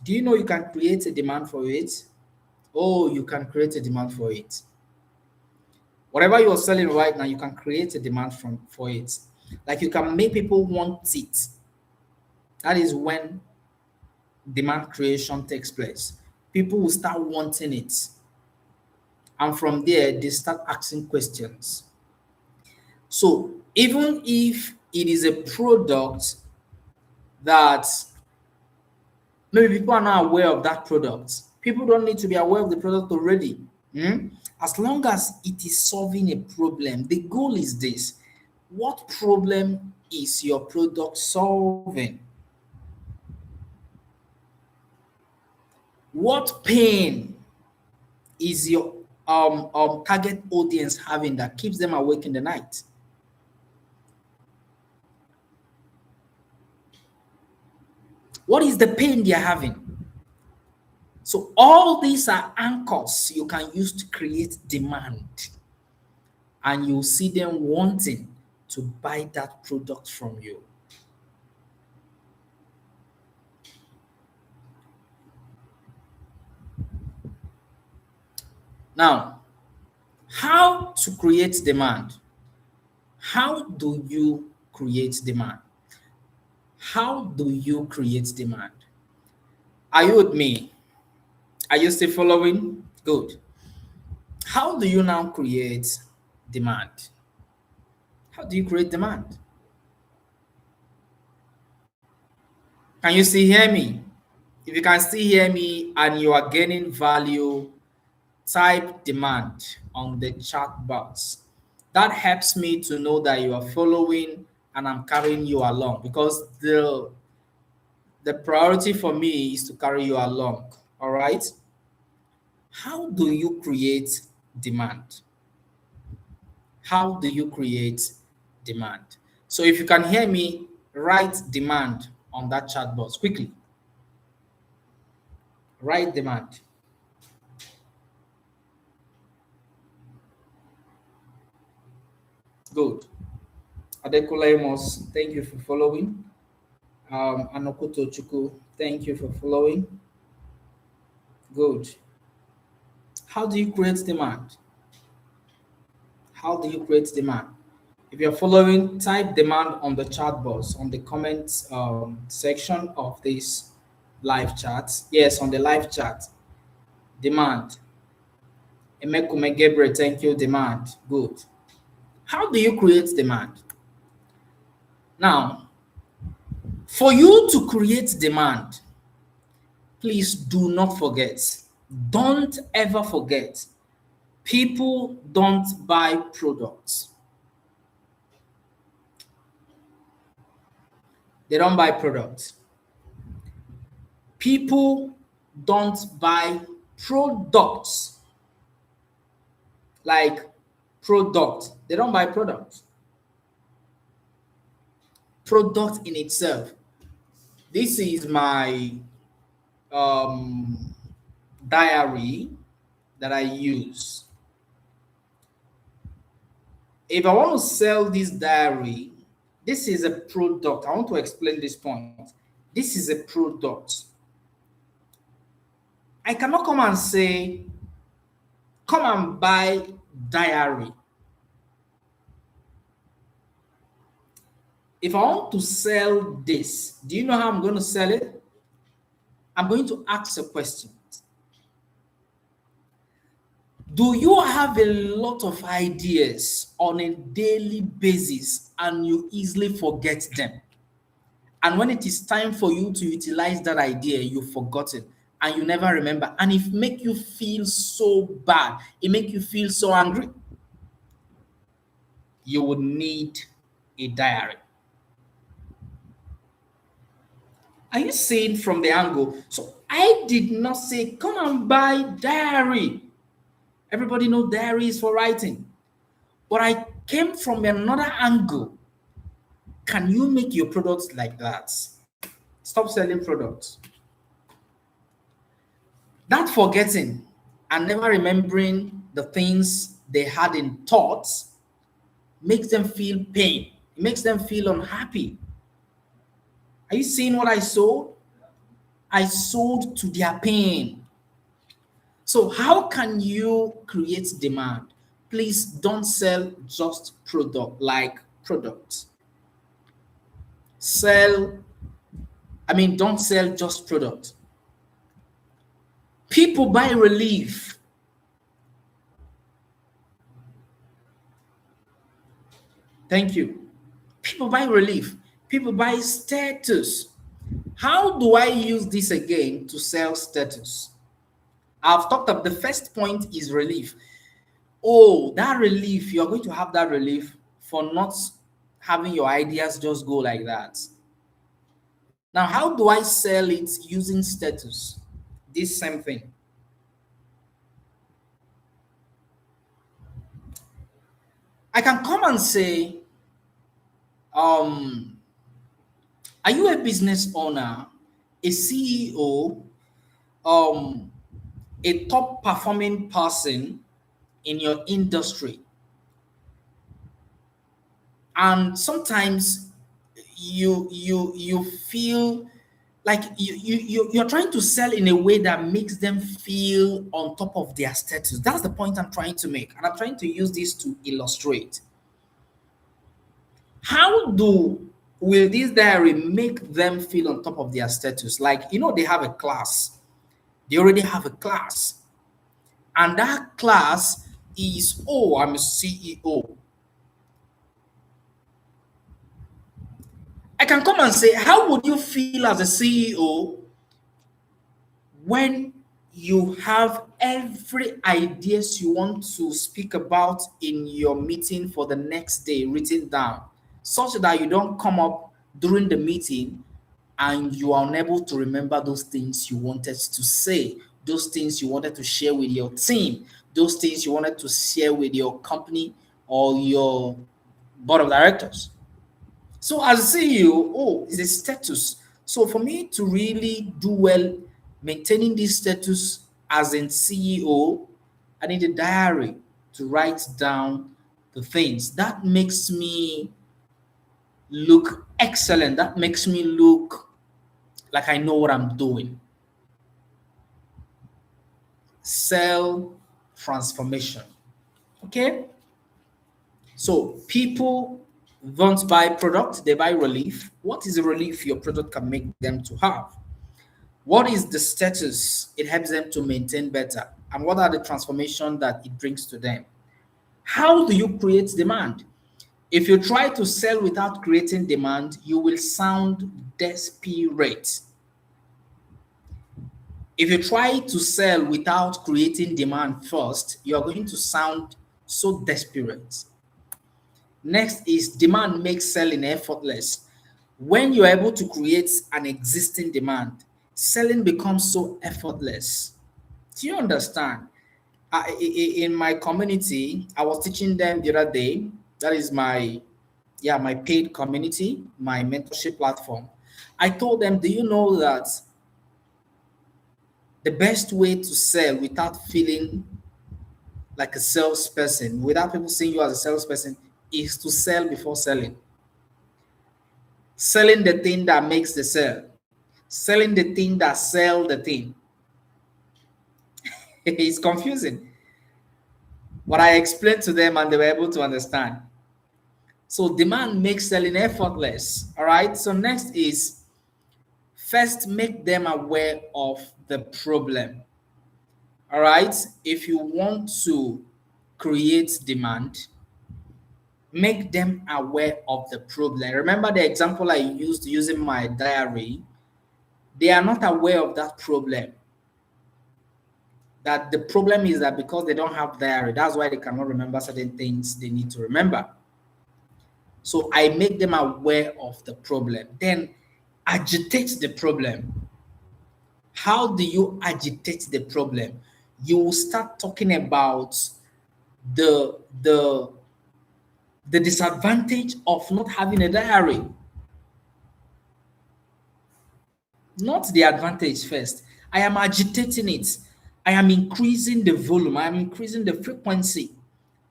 Do you know you can create a demand for it? Oh, you can create a demand for it. Whatever you're selling right now, you can create a demand for it. Like you can make people want it. That is when demand creation takes place. People will start wanting it. And from there, they start asking questions. So even if it is a product that maybe people are not aware of that product, people don't need to be aware of the product already. As long as it is solving a problem, the goal is this. What problem is your product solving? What pain is your target audience having that keeps them awake in the night? What is the pain they're having? So all these are anchors you can use to create demand, and you'll see them wanting to buy that product from you. Now, how to create demand? How do you create demand? How do you create demand? Are you with me? Are you still following? Good. How do you now create demand? How do you create demand? Can you still hear me? If you can still hear me and you are gaining value, type demand on the chat box. That helps me to know that you are following and I'm carrying you along, because the priority for me is to carry you along. All right. How do you create demand? How do you create demand? So if you can hear me, write demand on that chat box quickly. Write demand. Good. Adekola Amos, thank you for following. Anokuto Chuku, thank you for following. Good. How do you create demand? How do you create demand? If you're following, type demand on the chat box, on the comments section of this live chat. Yes, on the live chat. Demand. Emekume Gabriel, thank you. Demand. Good. How do you create demand? Now, for you to create demand, please do not forget. Don't ever forget. People don't buy products. They don't buy products. People don't buy products. Like product. They don't buy products. Product in itself. This is my diary that I use. If I want to sell this diary, this is a product. I want to explain this point. This is a product. I cannot come and say, come and buy diary. If I want to sell this, do you know how I'm going to sell it? I'm going to ask a question. Do you have a lot of ideas on a daily basis and you easily forget them? And when it is time for you to utilize that idea, you've forgotten and you never remember. And it make you feel so bad. It make you feel so angry. You would need a diary. Are you seeing from the angle? So I did not say, come and buy diary. Everybody know diary is for writing. But I came from another angle. Can you make your products like that? Stop selling products. That forgetting and never remembering the things they had in thoughts makes them feel pain. It makes them feel unhappy. Are you seeing what I sold? I sold to their pain. So how can you create demand? Please don't sell just product like products. Don't sell just product. People buy relief. Thank you. People buy relief. People buy status. How do I use this again to sell status? I've talked about the first point is relief. Oh, that relief, you're going to have that relief for not having your ideas just go like that. Now, how do I sell it using status? This same thing. I can come and say, are you a business owner, a CEO, a top performing person in your industry? And sometimes you feel like you're trying to sell in a way that makes them feel on top of their status. That's the point I'm trying to make, and I'm trying to use this to illustrate. How will this diary make them feel on top of their status? Like, they have a class. They already have a class. And that class is, oh, I'm a CEO. I can come and say, how would you feel as a CEO when you have every ideas you want to speak about in your meeting for the next day written down, such that you don't come up during the meeting and you are unable to remember those things you wanted to say, those things you wanted to share with your team, those things you wanted to share with your company or your board of directors? So as a CEO, oh, it's a status. So for me to really do well maintaining this status as in CEO, I need a diary to write down the things. That makes me look excellent. That makes me look like I know what I'm doing. Sell transformation. Okay? So people don't buy product, they buy relief. What is the relief your product can make them to have? What is the status it helps them to maintain better? And what are the transformation that it brings to them? How do you create demand? If you try to sell without creating demand, you will sound desperate. If you try to sell without creating demand first, you're going to sound so desperate. Next is demand makes selling effortless. When you're able to create an existing demand, selling becomes so effortless. Do you understand? In my community, I was teaching them the other day. That is my paid community, my mentorship platform. I told them, do you know that the best way to sell without feeling like a salesperson, without people seeing you as a salesperson, is to sell before selling. Selling the thing that makes the sale. Selling the thing that sells the thing. It's confusing. But I explained to them and they were able to understand. So demand makes selling effortless. All right. So next is first make them aware of the problem. All right. If you want to create demand, make them aware of the problem. Remember the example I used using my diary? They are not aware of that problem. That the problem is that because they don't have diary, that's why they cannot remember certain things they need to remember. So I make them aware of the problem. Then agitate the problem. How do you agitate the problem? You will start talking about the disadvantage of not having a diary. Not the advantage first. I am agitating it. I am increasing the volume. I am increasing the frequency,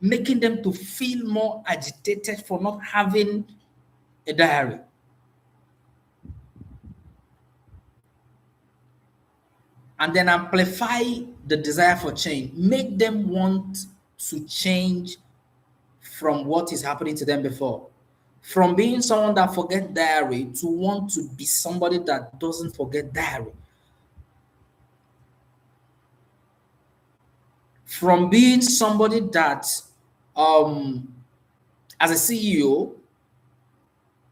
making them to feel more agitated for not having a diary. And then amplify the desire for change. Make them want to change from what is happening to them before. From being someone that forget diary to want to be somebody that doesn't forget diary. From being somebody that, as a CEO,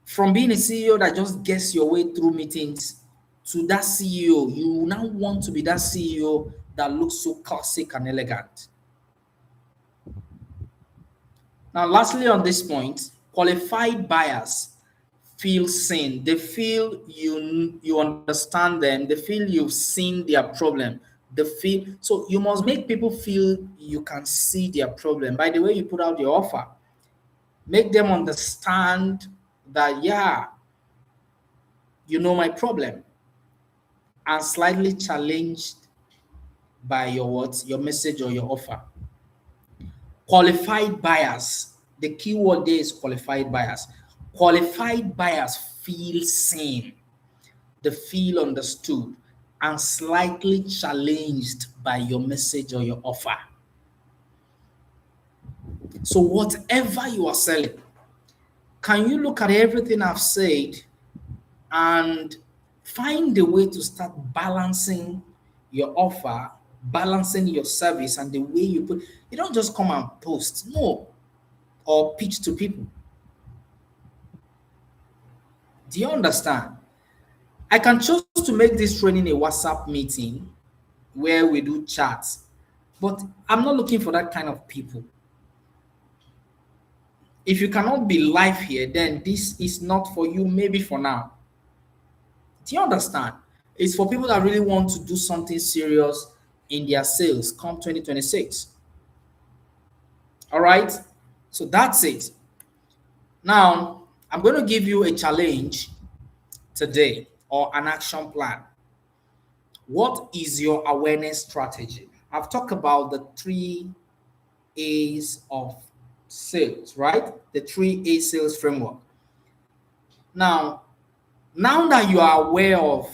from being a CEO that just gets your way through meetings to that CEO, you now want to be that CEO that looks so classic and elegant. Now, lastly on this point, qualified buyers feel seen. They feel you understand them. They feel you've seen their problem. They feel so you must make people feel you can see their problem by the way you put out your offer. Make them understand that, yeah, you know my problem, and slightly challenged by your what, your message or your offer. Qualified buyers. The key word there is qualified buyers. Qualified buyers feel seen, they feel understood, and slightly challenged by your message or your offer. So whatever you are selling, can you look at everything I've said and find a way to start balancing your offer, balancing your service, and the way you put, you don't just come and post, no, or pitch to people. Do you understand? I can choose to make this training a WhatsApp meeting where we do chats, but I'm not looking for that kind of people. If you cannot be live here, then this is not for you, maybe for now. Do you understand? It's for people that really want to do something serious in their sales come 2026. All right? So that's it. Now, I'm going to give you a challenge today or an action plan. What is your awareness strategy? I've talked about the 3 A's of sales, right? The 3A sales framework. Now that you are aware of,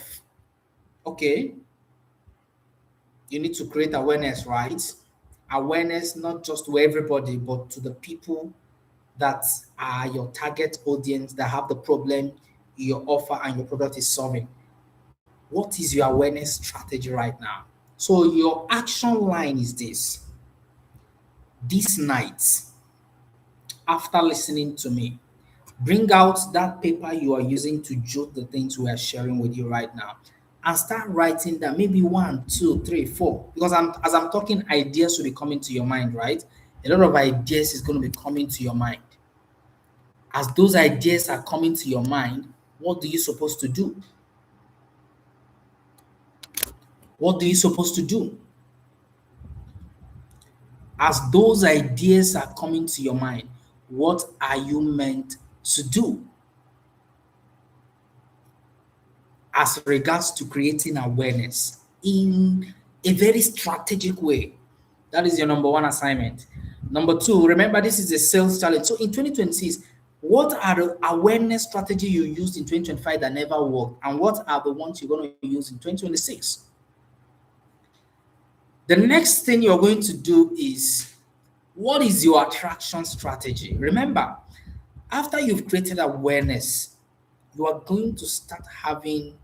okay, you need to create awareness, right? Awareness not just to everybody, but to the people that are your target audience that have the problem your offer and your product is solving. What is your awareness strategy right now? So your action line is this. This night, after listening to me, bring out that paper you are using to jot the things we are sharing with you right now and start writing down maybe 1, 2, 3, 4. Because as I'm talking, ideas will be coming to your mind, right? A lot of ideas is going to be coming to your mind. As those ideas are coming to your mind, what do you supposed to do? What do you supposed to do? As those ideas are coming to your mind, what are you meant to do as regards to creating awareness in a very strategic way? That is your number one assignment. Number two, remember this is a sales challenge. So in 2026, what are the awareness strategy you used in 2025 that never worked? And what are the ones you're going to use in 2026? The next thing you're going to do is, what is your attraction strategy? Remember, after you've created awareness, you are going to start having,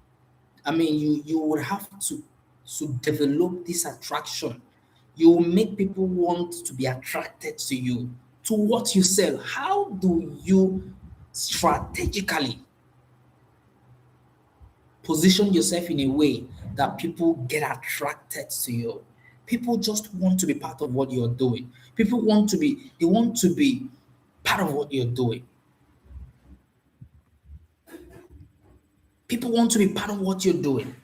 you would have to develop this attraction. You will make people want to be attracted to you, to what you sell. How do you strategically position yourself in a way that people get attracted to you? People just want to be part of what you're doing. People want to be, they want to be part of what you're doing. People want to be part of what you're doing.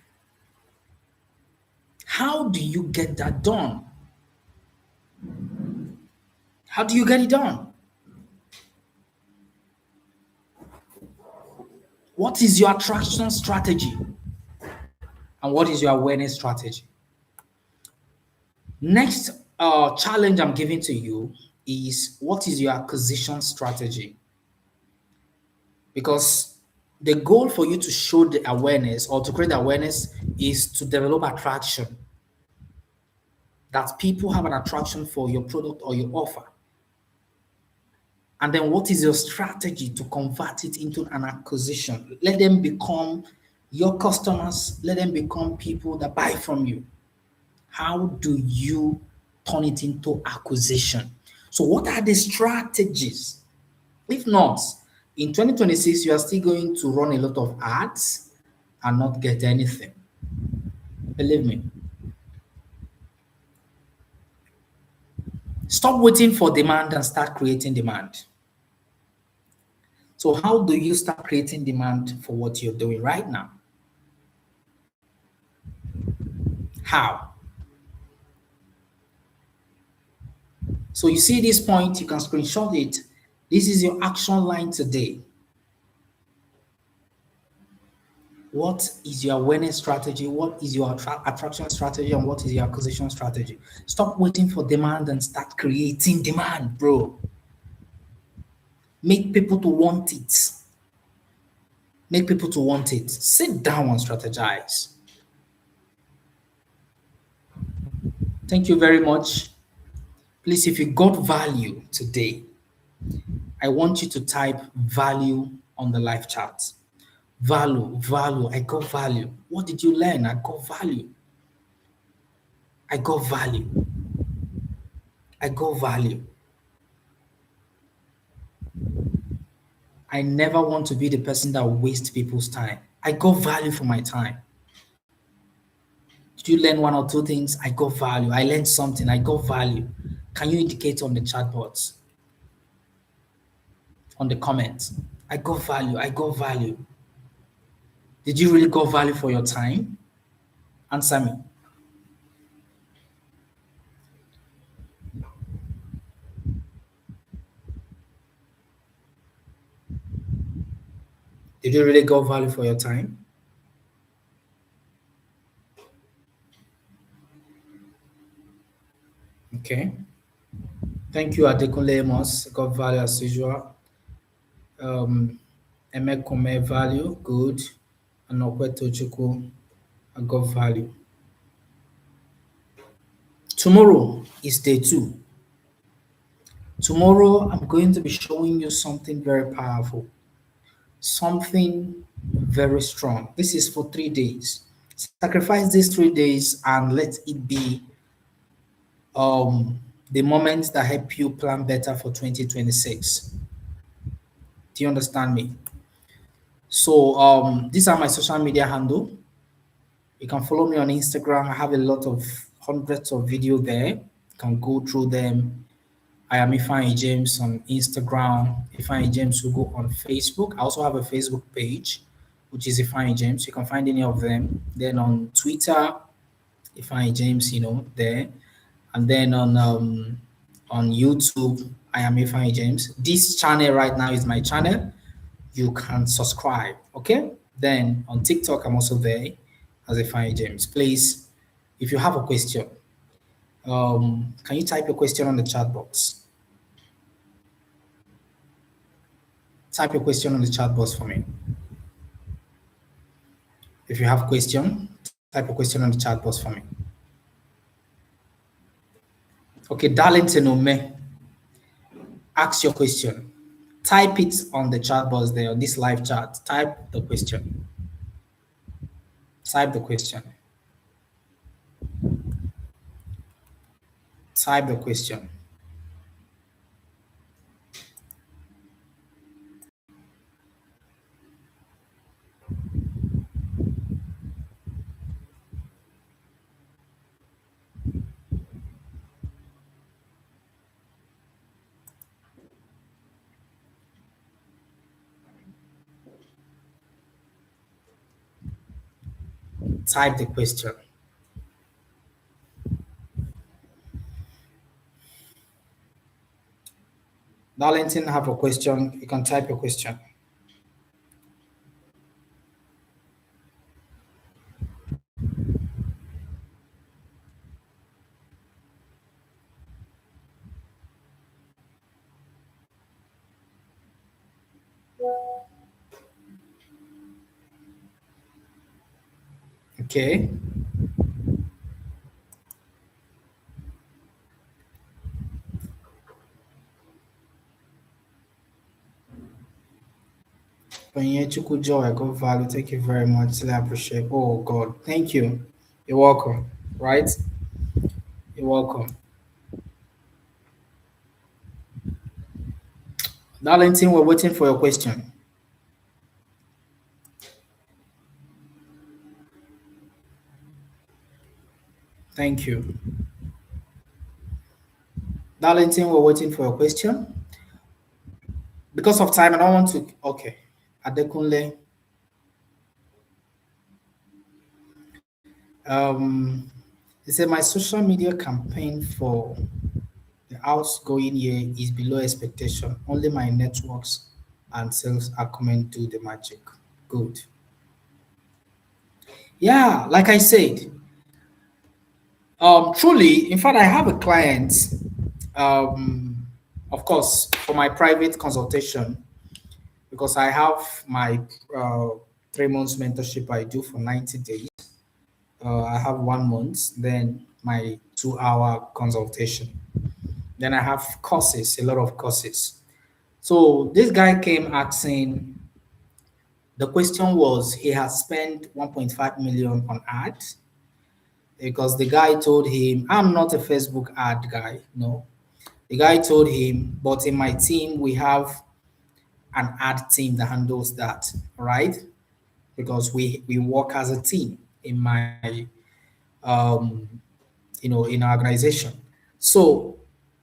How do you get that done? How do you get it done? What is your attraction strategy? And what is your awareness strategy? Next challenge I'm giving to you is, what is your acquisition strategy? Because the goal for you to show the awareness or to create awareness is to develop attraction. That people have an attraction for your product or your offer. And then what is your strategy to convert it into an acquisition? Let them become your customers. Let them become people that buy from you. How do you turn it into acquisition? So what are the strategies? If not, in 2026, you are still going to run a lot of ads and not get anything. Believe me. Stop waiting for demand and start creating demand. So how do you start creating demand for what you're doing right now? How? So you see this point, you can screenshot it. This is your action line today. What is your awareness strategy? What is your attraction strategy? And what is your acquisition strategy? Stop waiting for demand and start creating demand, bro. Make people to want it. Make people to want it. Sit down and strategize. Thank you very much. Please, if you got value today, I want you to type value on the live chat. Value, I got value. What did you learn? I got value. I got value. I got value. I never want to be the person that wastes people's time. I got value for my time. Did you learn one or two things? I got value. I learned something. I got value. Can you indicate on the chat box? On the comments? I got value. I got value. Did you really got value for your time? Answer me. Did you really got value for your time? Okay. Thank you, Adekunle Amos. Got value as usual. Emekome value, good. And Okweto Chukwu, I got value. Tomorrow is day 2. Tomorrow, I'm going to be showing you something very powerful, something very strong. This is for 3 days. Sacrifice these 3 days and let it be the moments that help you plan better for 2026. Do you understand me? So these are my social media handle. You can follow me on Instagram. I have a lot of hundreds of videos there. You can go through them. I am Ifeanyi James on Instagram. Ifeanyi James will go on Facebook. I also have a Facebook page, which is Ifeanyi James. You can find any of them. Then on Twitter, Ifeanyi James, there. And then on YouTube, I am Ifeanyi James. This channel right now is my channel. You can subscribe, okay? Then on TikTok, I'm also there as Ifeanyi James. Please, if you have a question, can you type your question on the chat box? Type your question on the chat box for me. If you have question, type a question on the chat box for me. Okay, Darlington Ome, ask your question. Type it on the chat box there, on this live chat. Type the question. Type the question. Type the question. Type the question. Darlington, have a question. You can type your question. Okay. Onyechukwu Joy, good value. Thank you very much. I appreciate. Oh God, thank you. You're welcome. Right? You're welcome. Darlington, we're waiting for your question. Thank you. Darlington, we're waiting for your question. Because of time, I don't want to. Okay. Adekunle. They say my social media campaign for the outgoing year is below expectation. Only my networks and sales acumen do the magic. Good. Yeah, like I said, truly, in fact, I have a client, of course, for my private consultation, because I have my 3 months mentorship I do for 90 days. I have 1 month, then my 2 hour consultation. Then I have courses, a lot of courses. So this guy came asking, the question was he has spent 1.5 million on ads because the guy told him, I'm not a Facebook ad guy, no. The guy told him, but in my team, we have an ad team that handles that, right? Because we work as a team in my um, in our organization. So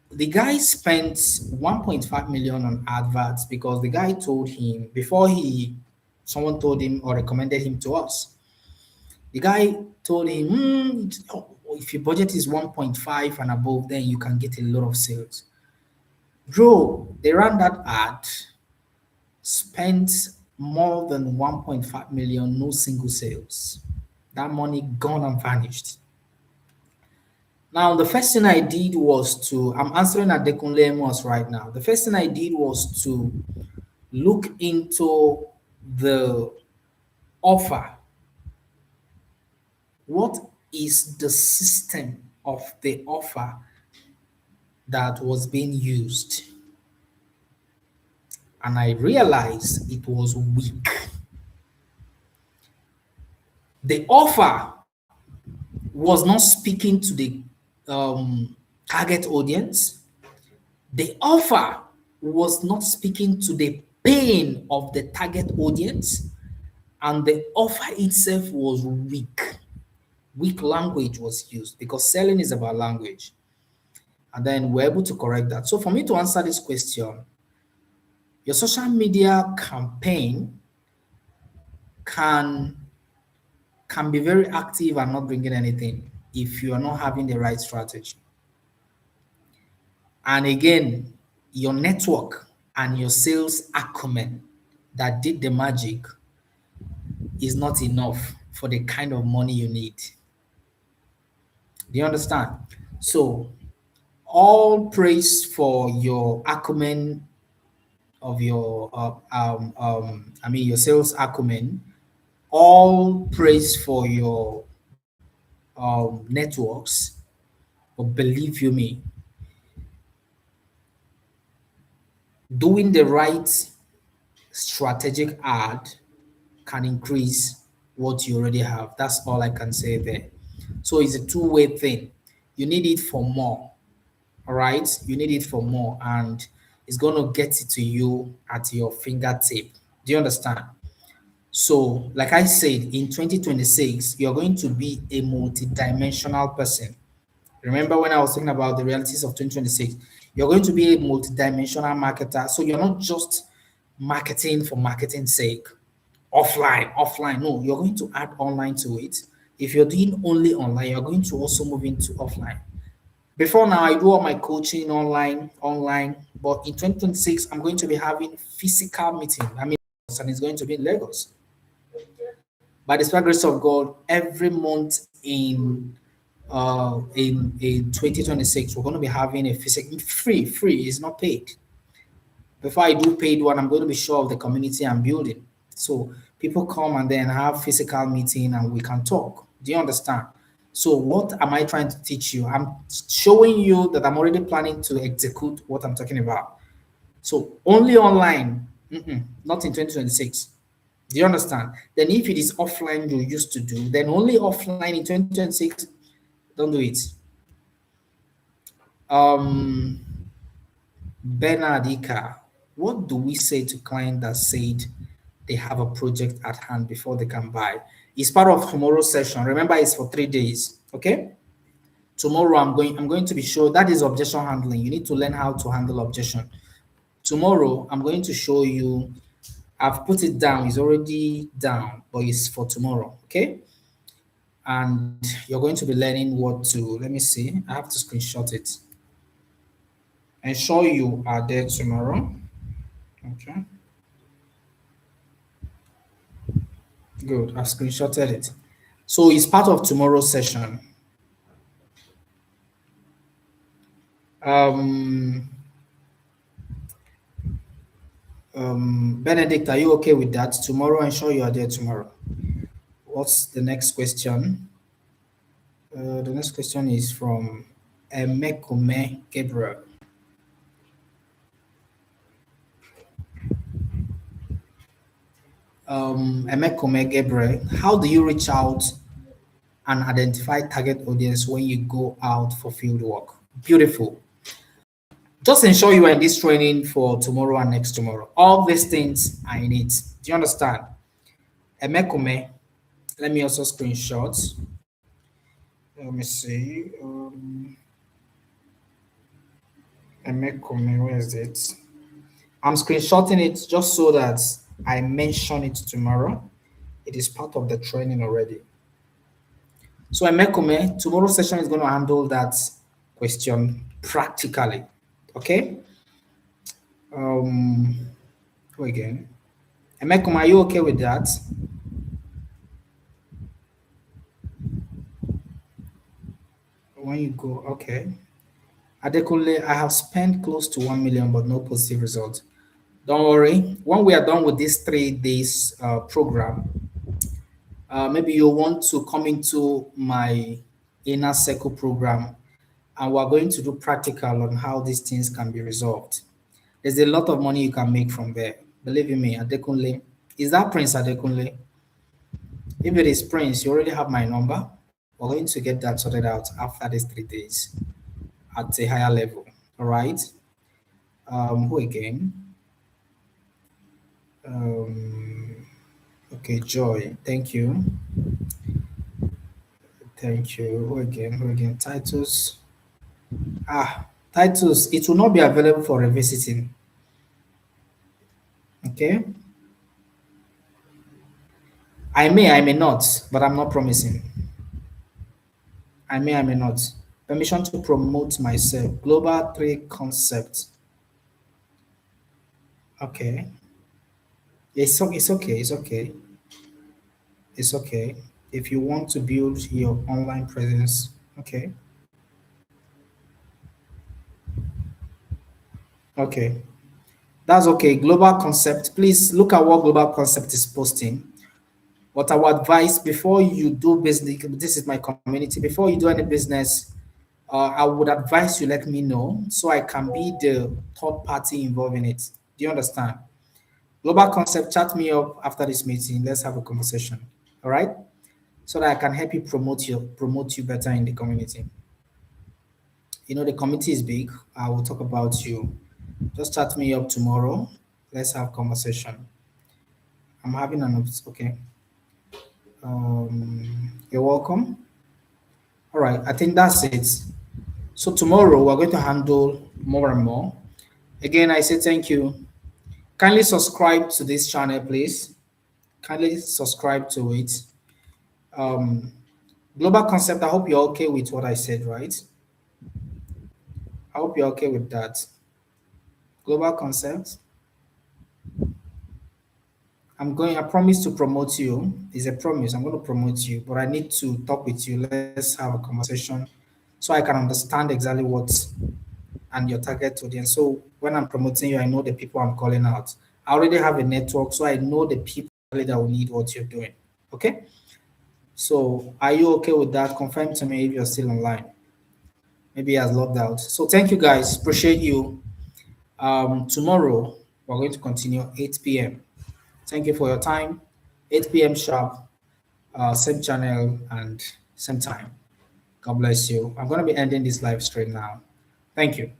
the guy spent 1.5 million on adverts because the guy told him before someone told him or recommended him to us. The guy told him, if your budget is 1.5 and above, then you can get a lot of sales. Bro, they ran that ad, spent more than 1.5 million, no single sales. That money gone and vanished. Now, the first thing I did was I'm answering Adekunle Amos right now. The first thing I did was to look into the offer. What is the system of the offer that was being used? And I realized it was weak. The offer was not speaking to the target audience. The offer was not speaking to the pain of the target audience, and the offer itself was weak. Weak language was used because selling is about language. And then we're able to correct that. So for me to answer this question, your social media campaign can be very active and not bringing anything if you are not having the right strategy. And again, your network and your sales acumen that did the magic is not enough for the kind of money you need. Do you understand? So all praise for your acumen of your I mean your sales acumen, all praise for your networks. But believe you me, doing the right strategic ad can increase what you already have. That's all I can say there. So it's a two-way thing. You need it for more. All right. You need it for more, and it's going to get it to you at your fingertip. Do you understand? So, like I said, in 2026, you're going to be a multidimensional person. Remember when I was talking about the realities of 2026? You're going to be a multidimensional marketer. So you're not just marketing for marketing's sake, offline. No, you're going to add online to it. If you're doing only online, you're going to also move into offline. Before now, I do all my coaching online. But in 2026, I'm going to be having physical meeting. I mean, and it's going to be in Lagos. By the special grace of God, every month in 2026, we're going to be having a physical free. It's not paid. Before I do paid one, I'm going to be sure of the community I'm building. So people come and then have physical meeting and we can talk. Do you understand? So what am I trying to teach you? I'm showing you that I'm already planning to execute what I'm talking about. So only online, not in 2026. Do you understand? Then if it is offline you used to do, then only offline in 2026, don't do it. Bernard Ika, what do we say to clients that said they have a project at hand before they can buy? It's part of tomorrow's session. Remember, it's for 3 days. Okay. Tomorrow I'm going to be sure that is objection handling. You need to learn how to handle objection. Tomorrow I'm going to show you. I've put it down. It's already down, but it's for tomorrow. Okay. And you're going to be learning what to. Let me see. I have to screenshot it. Ensure you are there tomorrow. Okay. Good. I've screenshotted it. So it's part of tomorrow's session. Benedict, are you okay with that? Tomorrow, ensure you are there tomorrow. What's the next question? The next question is from Emekume Gabriel. Emekume Gabriel, how do you reach out and identify target audience when you go out for field work? Beautiful. Just ensure you are in this training for tomorrow and next tomorrow. All these things are in it. Do you understand? Emekume, let me also screenshot. Let me see. Emekume, where is it? I'm screenshotting it just so that I mention it tomorrow. It is part of the training already. So Emekume, tomorrow's session is going to handle that question practically. Okay. Go again. Emekume, are you okay with that? When you go, okay. Adekunle, I have spent close to 1 million, but no positive results. Don't worry. When we are done with this 3 days program, maybe you want to come into my inner circle program, and we're going to do practical on how these things can be resolved. There's a lot of money you can make from there. Believe in me, Adekunle. Is that Prince Adekunle? If it is Prince, you already have my number. We're going to get that sorted out after these 3 days at a higher level. All right. Who again? Okay, Joy. Thank you. Thank you. Who again? Titus. Titus, it will not be available for revisiting. Okay. I may not, but I'm not promising. I may not. Permission to promote myself. Global 3 concept. Okay. It's okay. It's okay. If you want to build your online presence, okay. Okay. That's okay. Global Concept, please look at what Global Concept is posting. What our advice before you do business, this is my community, before you do any business, I would advise you let me know so I can be the third party involved in it. Do you understand? Global Concept, chat me up after this meeting. Let's have a conversation. All right? So that I can help you promote you better in the community. You know, the committee is big. I will talk about you. Just chat me up tomorrow. Let's have conversation. I'm having an okay. You're welcome. All right, I think that's it. So tomorrow we're going to handle more and more. Again, I say thank you. Kindly subscribe to this channel, please. Kindly subscribe to it. Um, Global Concept, I hope you're okay with what I said, right? I hope you're okay with that. Global Concept. I promise to promote you. It's a promise. I'm going to promote you, but I need to talk with you. Let's have a conversation so I can understand exactly what and your target audience. So when I'm promoting you, I know the people I'm calling out. I already have a network, so I know the people that will need what you're doing. Okay? So are you okay with that? Confirm to me if you're still online. Maybe he has logged out. So thank you guys. Appreciate you. Tomorrow we're going to continue 8 p.m. Thank you for your time. 8 p.m. sharp, same channel and same time. God bless you. I'm going to be ending this live stream now. Thank you.